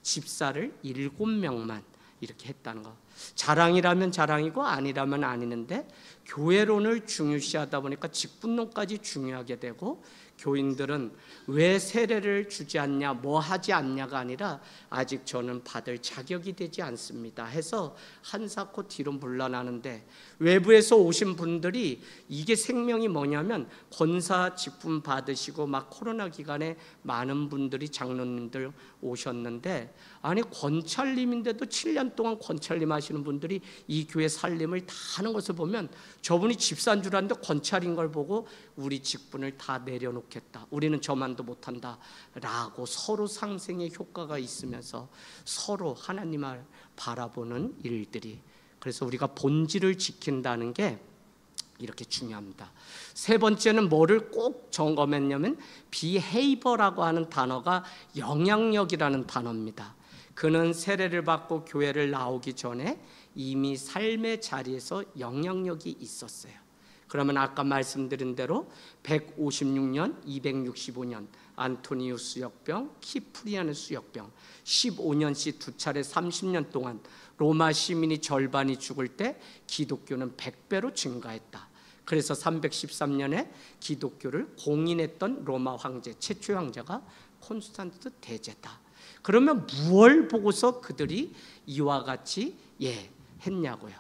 집사를 7명만 이렇게 했다는 것. 자랑이라면 자랑이고 아니라면 아니는데, 교회론을 중요시하다 보니까 직분론까지 중요하게 되고, 교인들은 왜 세례를 주지 않냐, 뭐 하지 않냐가 아니라 아직 저는 받을 자격이 되지 않습니다 해서 한사코 뒤로 물러나는데, 외부에서 오신 분들이 이게 생명이 뭐냐면 권사 직분 받으시고 막 코로나 기간에 많은 분들이 장로님들 오셨는데, 아니 권찰님인데도 7년 동안 권찰님 하시는 분들이 이 교회 살림을 다 하는 것을 보면 저분이 집사인 줄 알았는데 권찰인 걸 보고 우리 직분을 다 내려놓겠다, 우리는 저만도 못한다 라고 서로 상생의 효과가 있으면서 서로 하나님을 바라보는 일들이, 그래서 우리가 본질을 지킨다는 게 이렇게 중요합니다. 세 번째는 뭐를 꼭 점검했냐면 behavior라고 하는 단어가 영향력이라는 단어입니다. 그는 세례를 받고 교회를 나오기 전에 이미 삶의 자리에서 영향력이 있었어요. 그러면 아까 말씀드린 대로 156년, 265년 안토니우스 역병, 키프리아누스 역병, 15년씩 두 차례 30년 동안 로마 시민이 절반이 죽을 때 기독교는 100배로 증가했다. 그래서 313년에 기독교를 공인했던 로마 황제, 최초의 황제가 콘스탄티누스 대제다. 그러면 무엇을 보고서 그들이 이와 같이 했냐고요.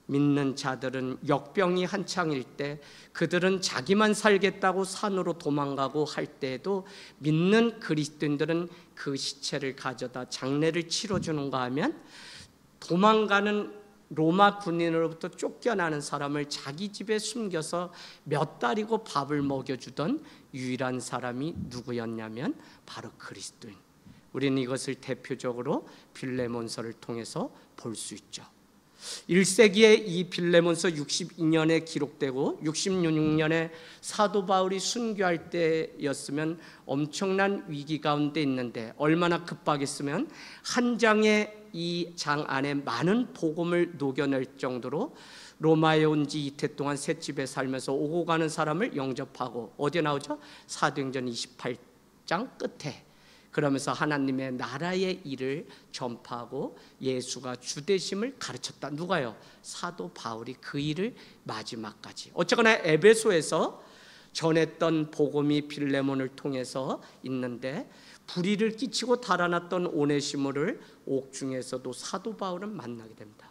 믿는 자들은 역병이 한창일 때 그들은 자기만 살겠다고 산으로 도망가고 할 때에도 믿는 그리스도인들은 그 시체를 가져다 장례를 치러주는가 하면, 도망가는 로마 군인으로부터 쫓겨나는 사람을 자기 집에 숨겨서 몇 달이고 밥을 먹여주던 유일한 사람이 누구였냐면 바로 그리스도인. 우리는 이것을 대표적으로 빌레몬서를 통해서 볼 수 있죠. 1세기에 이 빌레몬서 62년에 기록되고 66년에 사도 바울이 순교할 때였으면 엄청난 위기 가운데 있는데, 얼마나 급박했으면 한 장의 이 장 안에 많은 복음을 녹여낼 정도로 로마에 온 지 이태 동안 셋집에 살면서 오고 가는 사람을 영접하고, 어디에 나오죠? 사도행전 28장 끝에. 그러면서 하나님의 나라의 일을 전파하고 예수가 주되심을 가르쳤다. 누가요? 사도 바울이 그 일을 마지막까지. 어쨌거나 에베소에서 전했던 복음이 빌레몬을 통해서 있는데, 불의를 끼치고 달아났던 오네시모를 옥중에서도 사도 바울은 만나게 됩니다.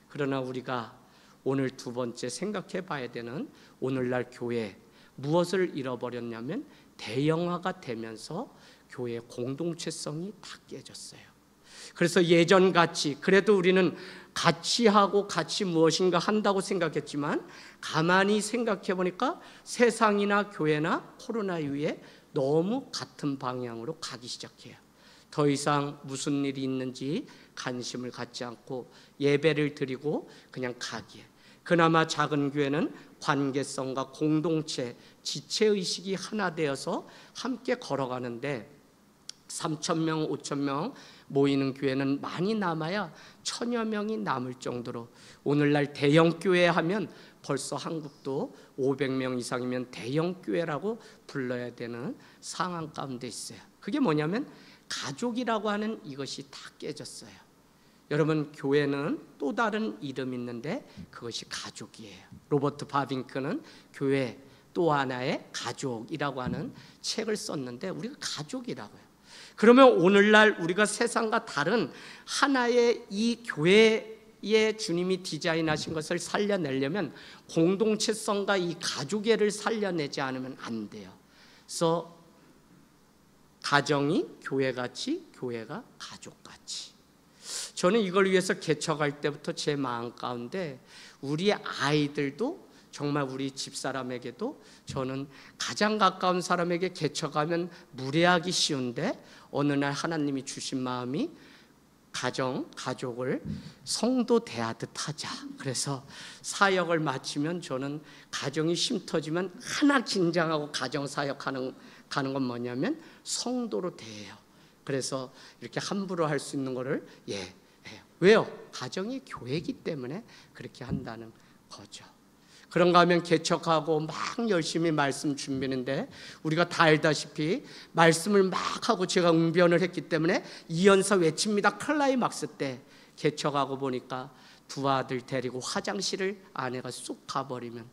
그러나 우리가 오늘 두 번째 생각해 봐야 되는, 오늘날 교회 무엇을 잃어버렸냐면 대형화가 되면서 교회의 공동체성이 다 깨졌어요. 그래서 예전같이, 그래도 우리는 같이 하고 같이 무엇인가 한다고 생각했지만, 가만히 생각해 보니까 세상이나 교회나 코로나 이후에 너무 같은 방향으로 가기 시작해요. 더 이상 무슨 일이 있는지 관심을 갖지 않고 예배를 드리고 그냥 가기에, 그나마 작은 교회는 관계성과 공동체, 지체의식이 하나 되어서 함께 걸어가는데, 3,000명, 5,000명 모이는 교회는 많이 남아야 1,000여 명이 남을 정도로, 오늘날 대형 교회 하면 벌써 한국도 500명 이상이면 대형 교회라고 불러야 되는 상황 가운데 있어요. 그게 뭐냐면 가족이라고 하는 이것이 다 깨졌어요. 여러분, 교회는 또 다른 이름이 있는데 그것이 가족이에요. 로버트 바빙크는 교회 또 하나의 가족이라고 하는 책을 썼는데, 우리가 가족이라고요. 그러면 오늘날 우리가 세상과 다른 하나의 이 교회의 주님이 디자인하신 것을 살려내려면 공동체성과 이 가족애를 살려내지 않으면 안 돼요. 그래서 가정이 교회같이, 교회가 가족같이. 저는 이걸 위해서 개척할 때부터 제 마음 가운데 우리 아이들도, 정말 우리 집사람에게도, 저는 가장 가까운 사람에게 개척하면 무례하기 쉬운데, 어느 날 하나님이 주신 마음이 가족을 성도 대하듯 하자. 그래서 사역을 마치면 저는 가정이 쉼 터지면 하나 긴장하고 가정 사역하는 가는 건 뭐냐면 성도로 대해요. 그래서 이렇게 함부로 할 수 있는 거를 해요. 왜요? 가정이 교회이기 때문에 그렇게 한다는 거죠. 그런가 하면 개척하고 막 열심히 말씀 준비하는데, 우리가 다 알다시피 말씀을 막 하고 제가 응변을 했기 때문에 이연서 외칩니다 클라이막스 때 개척하고 보니까 두 아들 데리고 화장실을 아내가 쑥 가버리면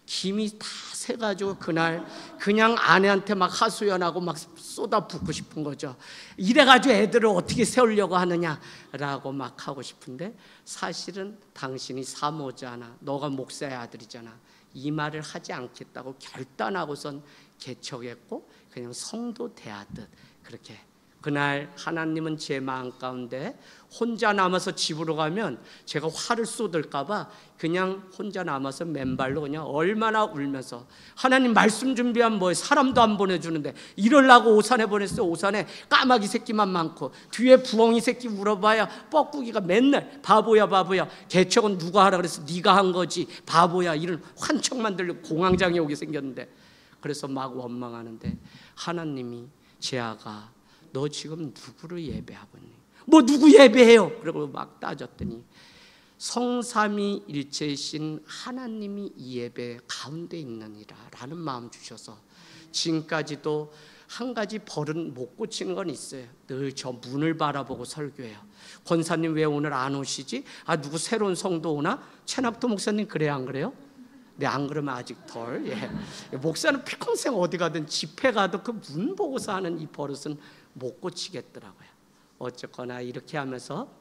김이 다 새가지고 그날 그냥 아내한테 막 하소연하고 막 쏟아붓고 싶은 거죠. 이래가지고 애들을 어떻게 세우려고 하느냐라고 막 하고 싶은데, 사실은 당신이 사모잖아, 너가 목사의 아들이잖아, 이 말을 하지 않겠다고 결단하고선 개척했고 그냥 성도 대하듯 그렇게. 그날 하나님은 제 마음 가운데 혼자 남아서 집으로 가면 제가 화를 쏟을까 봐 그냥 혼자 남아서 맨발로 그냥 얼마나 울면서, 하나님 말씀 준비하면 뭐해, 사람도 안 보내주는데 이러려고 오산에 보냈어. 오산에 까마귀 새끼만 많고 뒤에 부엉이 새끼 물어봐야 뻐꾸기가 맨날 바보야 바보야, 개척은 누가 하라 그래서 네가 한 거지 바보야, 이런 환청만 들리고 공황장애 오게 생겼는데, 그래서 막 원망하는데 하나님이 제 아가 너 지금 누구를 예배하고 있니? 뭐 누구 예배해요? 그리고 막 따졌더니 성삼위일체이신 하나님이 이 예배 가운데 있느니라 라는 마음 주셔서, 지금까지도 한 가지 버릇 못 고치는 건 있어요. 늘 저 문을 바라보고 설교해요. 권사님 왜 오늘 안 오시지? 누구 새로운 성도 오나? 최낙도 목사님 그래요 안 그래요? 네, 안 그러면 아직 덜. 목사는 평생 어디 가든 집회 가도 그 문 보고서 하는 이 버릇은 못 고치겠더라고요. 어쨌거나 이렇게 하면서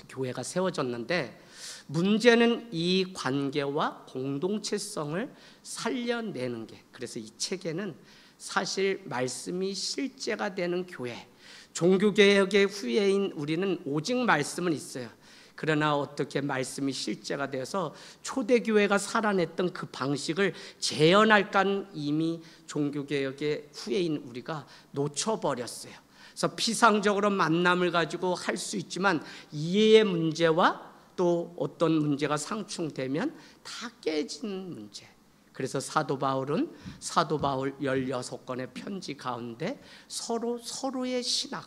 교회가 세워졌는데, 문제는 이 관계와 공동체성을 살려내는 게, 그래서 이 책에는 사실 말씀이 실제가 되는 교회, 종교개혁의 후예인 우리는 오직 말씀은 있어요. 그러나 어떻게 말씀이 실제가 되어서 초대교회가 살아냈던 그 방식을 재현할까는 이미 종교개혁의 후예인 우리가 놓쳐버렸어요. 그래서 피상적으로 만남을 가지고 할 수 있지만 이해의 문제와 또 어떤 문제가 상충되면 다 깨진 문제. 그래서 사도 바울 16권의 편지 가운데 서로의 신학,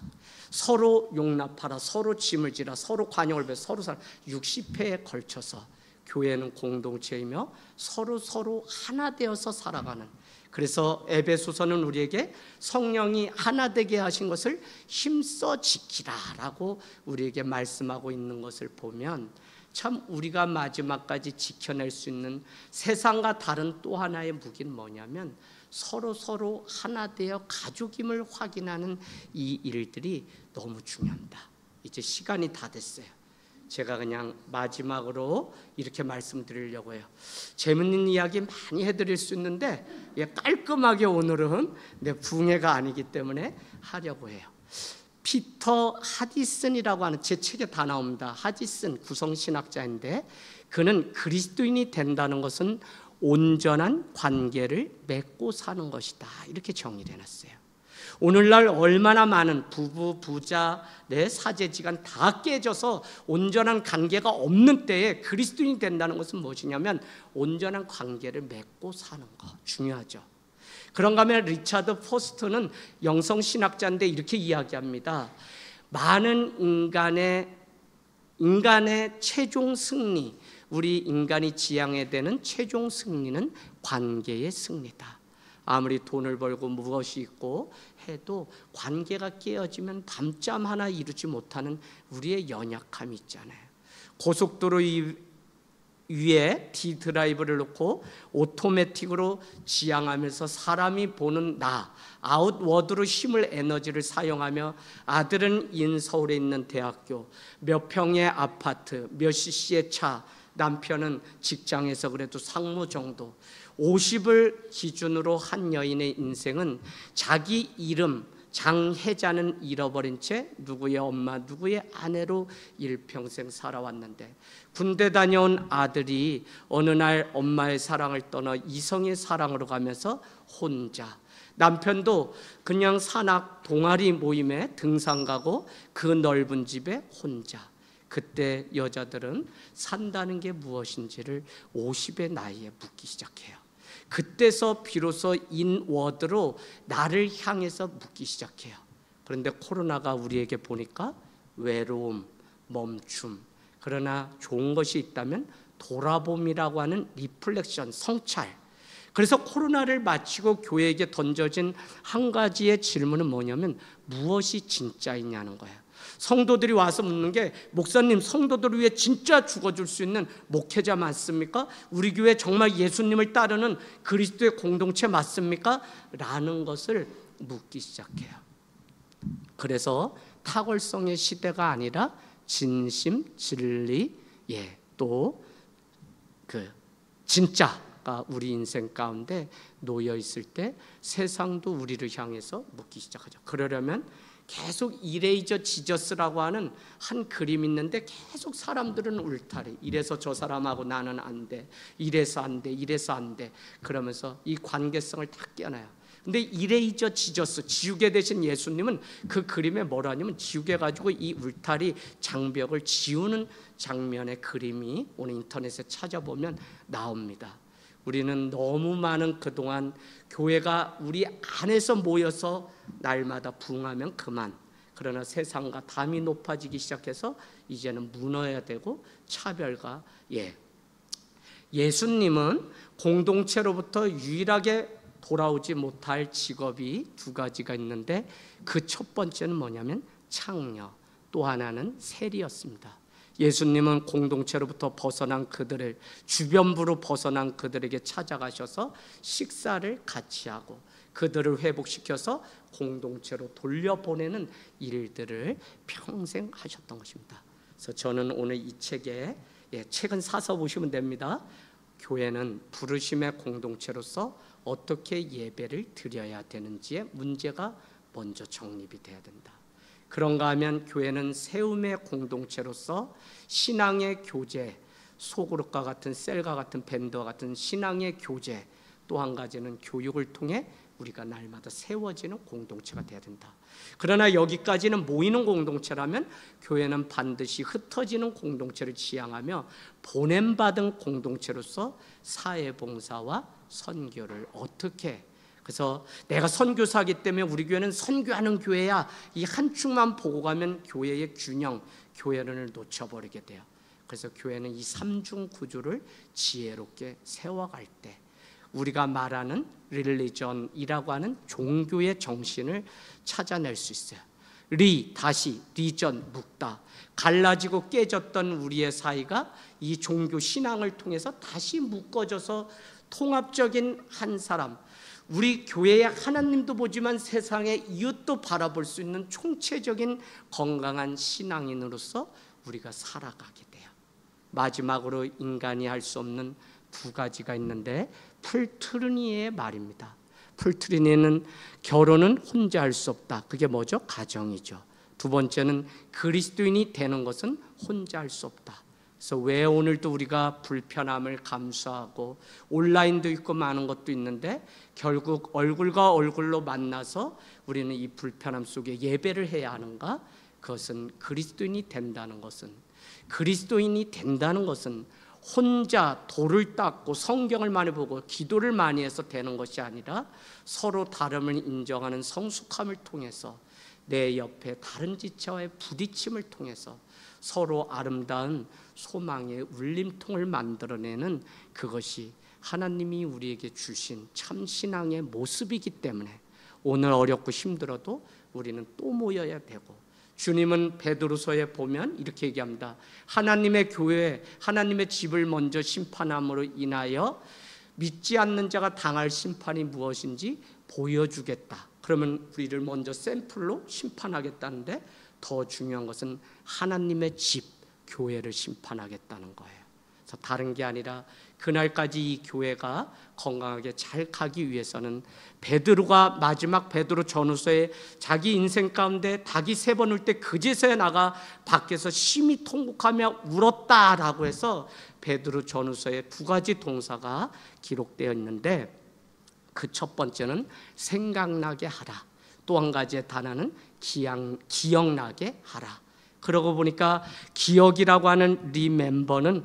서로 용납하라, 서로 짐을 지라, 서로 관용을 베, 서로 사랑, 60회에 걸쳐서 교회는 공동체이며 서로 하나 되어서 살아가는. 그래서 에베소서는 우리에게 성령이 하나 되게 하신 것을 힘써 지키라라고 우리에게 말씀하고 있는 것을 보면 참 우리가 마지막까지 지켜낼 수 있는 세상과 다른 또 하나의 무기는 뭐냐면 서로 하나 되어 가족임을 확인하는 이 일들이 너무 중요합니다. 이제 시간이 다 됐어요. 제가 그냥 마지막으로 이렇게 말씀드리려고 해요. 재밌는 이야기 많이 해드릴 수 있는데 깔끔하게 오늘은 내 붕해가 아니기 때문에 하려고 해요. 피터 하디슨이라고 하는, 제 책에 다 나옵니다. 하디슨 구성신학자인데 그는 그리스도인이 된다는 것은 온전한 관계를 맺고 사는 것이다, 이렇게 정의를 해놨어요. 오늘날 얼마나 많은 부부, 부자, 내 사제지간 다 깨져서 온전한 관계가 없는 때에 그리스도인이 된다는 것은 무엇이냐면 온전한 관계를 맺고 사는 것, 중요하죠. 그런가 하면 리차드 포스터는 영성신학자인데 이렇게 이야기합니다. 많은 인간의 최종 승리, 우리 인간이 지향해야 되는 최종 승리는 관계의 승리다. 아무리 돈을 벌고 무엇이 있고 해도 관계가 깨어지면 밤잠 하나 이루지 못하는 우리의 연약함이 있잖아요. 고속도로 위에 D드라이브를 놓고 오토매틱으로 지향하면서 사람이 보는 나, 아웃워드로 힘을, 에너지를 사용하며 아들은 인서울에 있는 대학교, 몇 평의 아파트, 몇 cc의 차, 남편은 직장에서 그래도 상무 정도, 50을 기준으로 한 여인의 인생은 자기 이름 장혜자는 잃어버린 채 누구의 엄마, 누구의 아내로 일평생 살아왔는데 군대 다녀온 아들이 어느 날 엄마의 사랑을 떠나 이성의 사랑으로 가면서 혼자, 남편도 그냥 산악 동아리 모임에 등산 가고 그 넓은 집에 혼자. 그때 여자들은 산다는 게 무엇인지를 50의 나이에 묻기 시작해요. 그때서 비로소 인워드로 나를 향해서 묻기 시작해요. 그런데 코로나가 우리에게 보니까 외로움, 멈춤, 그러나 좋은 것이 있다면 돌아봄이라고 하는 리플렉션, 성찰. 그래서 코로나를 마치고 교회에게 던져진 한 가지의 질문은 뭐냐면 무엇이 진짜이냐는 거예요. 성도들이 와서 묻는 게, 목사님, 성도들을 위해 진짜 죽어줄 수 있는 목회자 맞습니까? 우리 교회 정말 예수님을 따르는 그리스도의 공동체 맞습니까? 라는 것을 묻기 시작해요. 그래서 탁월성의 시대가 아니라 진심, 진리, 또 그 진짜가 우리 인생 가운데 놓여 있을 때 세상도 우리를 향해서 묻기 시작하죠. 그러려면 계속 이레이저 지저스라고 하는 한 그림 있는데 계속 사람들은 울타리, 이래서 저 사람하고 나는 안 돼, 이래서 안 돼, 이래서 안 돼, 그러면서 이 관계성을 다 깨어나요. 근데 이레이저 지저스, 지우개 대신 예수님은 그 그림에 뭐라냐면 지우개 가지고 이 울타리 장벽을 지우는 장면의 그림이 오늘 인터넷에 찾아보면 나옵니다. 우리는 너무 많은 그동안 교회가 우리 안에서 모여서 날마다 부흥하면 그만, 그러나 세상과 담이 높아지기 시작해서 이제는 무너야 되고 차별과 예수님은 공동체로부터 유일하게 돌아오지 못할 직업이 두 가지가 있는데 그 첫 번째는 뭐냐면 창녀, 또 하나는 세리였습니다. 예수님은 공동체로부터 벗어난 그들을, 주변부로 벗어난 그들에게 찾아가셔서 식사를 같이 하고 그들을 회복시켜서 공동체로 돌려보내는 일들을 평생 하셨던 것입니다. 그래서 저는 오늘 이 책에, 책은 사서 보시면 됩니다. 교회는 부르심의 공동체로서 어떻게 예배를 드려야 되는지의 문제가 먼저 정립이 돼야 된다. 그런가 하면 교회는 세움의 공동체로서 신앙의 교제, 소그룹과 같은 셀과 같은 밴드와 같은 신앙의 교제, 또 한 가지는 교육을 통해 우리가 날마다 세워지는 공동체가 돼야 된다. 그러나 여기까지는 모이는 공동체라면 교회는 반드시 흩어지는 공동체를 지향하며 보냄받은 공동체로서 사회봉사와 선교를 어떻게, 그래서 내가 선교사이기 때문에 우리 교회는 선교하는 교회야, 이 한 축만 보고 가면 교회의 균형, 교회론을 놓쳐버리게 돼요. 그래서 교회는 이 삼중 구조를 지혜롭게 세워갈 때 우리가 말하는 릴리전이라고 하는 종교의 정신을 찾아낼 수 있어요. 다시 리전, 묵다. 갈라지고 깨졌던 우리의 사이가 이 종교 신앙을 통해서 다시 묶어져서 통합적인 한 사람, 우리 교회의 하나님도 보지만 세상의 이웃도 바라볼 수 있는 총체적인 건강한 신앙인으로서 우리가 살아가게 돼요. 마지막으로 인간이 할 수 없는 두 가지가 있는데 풀트르니의 말입니다. 풀트르니는 결혼은 혼자 할 수 없다. 그게 뭐죠? 가정이죠. 두 번째는 그리스도인이 되는 것은 혼자 할 수 없다. 그래서 왜 오늘도 우리가 불편함을 감수하고 온라인도 있고 많은 것도 있는데 결국 얼굴과 얼굴로 만나서 우리는 이 불편함 속에 예배를 해야 하는가? 그것은 그리스도인이 된다는 것은 혼자 돌을 닦고 성경을 많이 보고 기도를 많이 해서 되는 것이 아니라 서로 다름을 인정하는 성숙함을 통해서 내 옆에 다른 지체와의 부딪힘을 통해서 서로 아름다운 소망의 울림통을 만들어내는 그것이 하나님이 우리에게 주신 참 신앙의 모습이기 때문에 오늘 어렵고 힘들어도 우리는 또 모여야 되고, 주님은 베드로서에 보면 이렇게 얘기합니다. 하나님의 교회, 하나님의 집을 먼저 심판함으로 인하여 믿지 않는 자가 당할 심판이 무엇인지 보여주겠다. 그러면 우리를 먼저 샘플로 심판하겠다는데 더 중요한 것은 하나님의 집, 교회를 심판하겠다는 거예요. 그래서 다른 게 아니라 그날까지 이 교회가 건강하게 잘 가기 위해서는 베드로가 마지막 베드로 전후서에 자기 인생 가운데 닭이 3번 울 때 그제서야 나가 밖에서 심히 통곡하며 울었다라고 해서 베드로 전후서에 2가지 동사가 기록되어 있는데 그 첫 번째는 생각나게 하라. 또 한 가지의 단어는 기억나게 하라. 그러고 보니까 기억이라고 하는 리멤버는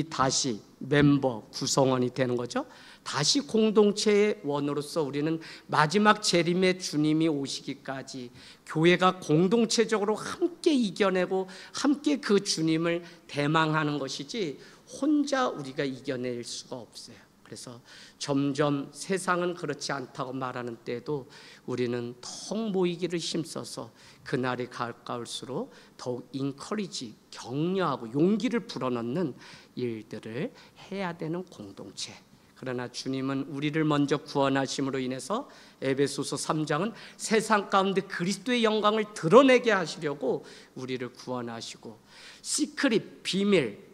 다시 멤버 구성원이 되는 거죠. 다시 공동체의 원으로서 우리는 마지막 재림의 주님이 오시기까지 교회가 공동체적으로 함께 이겨내고 함께 그 주님을 대망하는 것이지 혼자 우리가 이겨낼 수가 없어요. 그래서 점점 세상은 그렇지 않다고 말하는 때에도 우리는 더욱 모이기를 힘써서 그날이 가까울수록 더욱 인커리지, 격려하고 용기를 불어넣는 일들을 해야 되는 공동체. 그러나 주님은 우리를 먼저 구원하심으로 인해서 에베소서 3장은 세상 가운데 그리스도의 영광을 드러내게 하시려고 우리를 구원하시고, 시크릿, 비밀,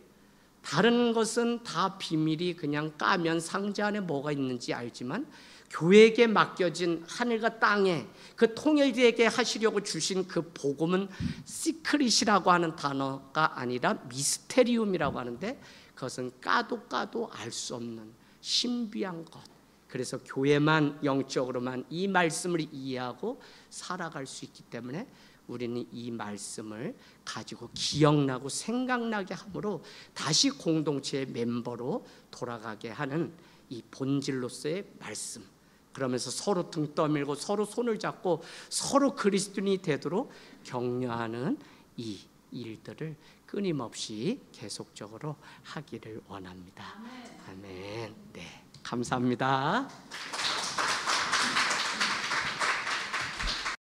다른 것은 다 비밀이 그냥 까면 상자 안에 뭐가 있는지 알지만 교회에게 맡겨진 하늘과 땅에 그 통일되게 하시려고 주신 그 복음은 시크릿이라고 하는 단어가 아니라 미스테리움이라고 하는데 그것은 까도 알 수 없는 신비한 것. 그래서 교회만 영적으로만 이 말씀을 이해하고 살아갈 수 있기 때문에 우리는 이 말씀을 가지고 기억나고 생각나게 함으로 다시 공동체의 멤버로 돌아가게 하는 이 본질로서의 말씀. 그러면서 서로 등 떠밀고 서로 손을 잡고 서로 그리스도인이 되도록 격려하는 이 일들을 끊임없이 계속적으로 하기를 원합니다. 아멘. 네, 감사합니다.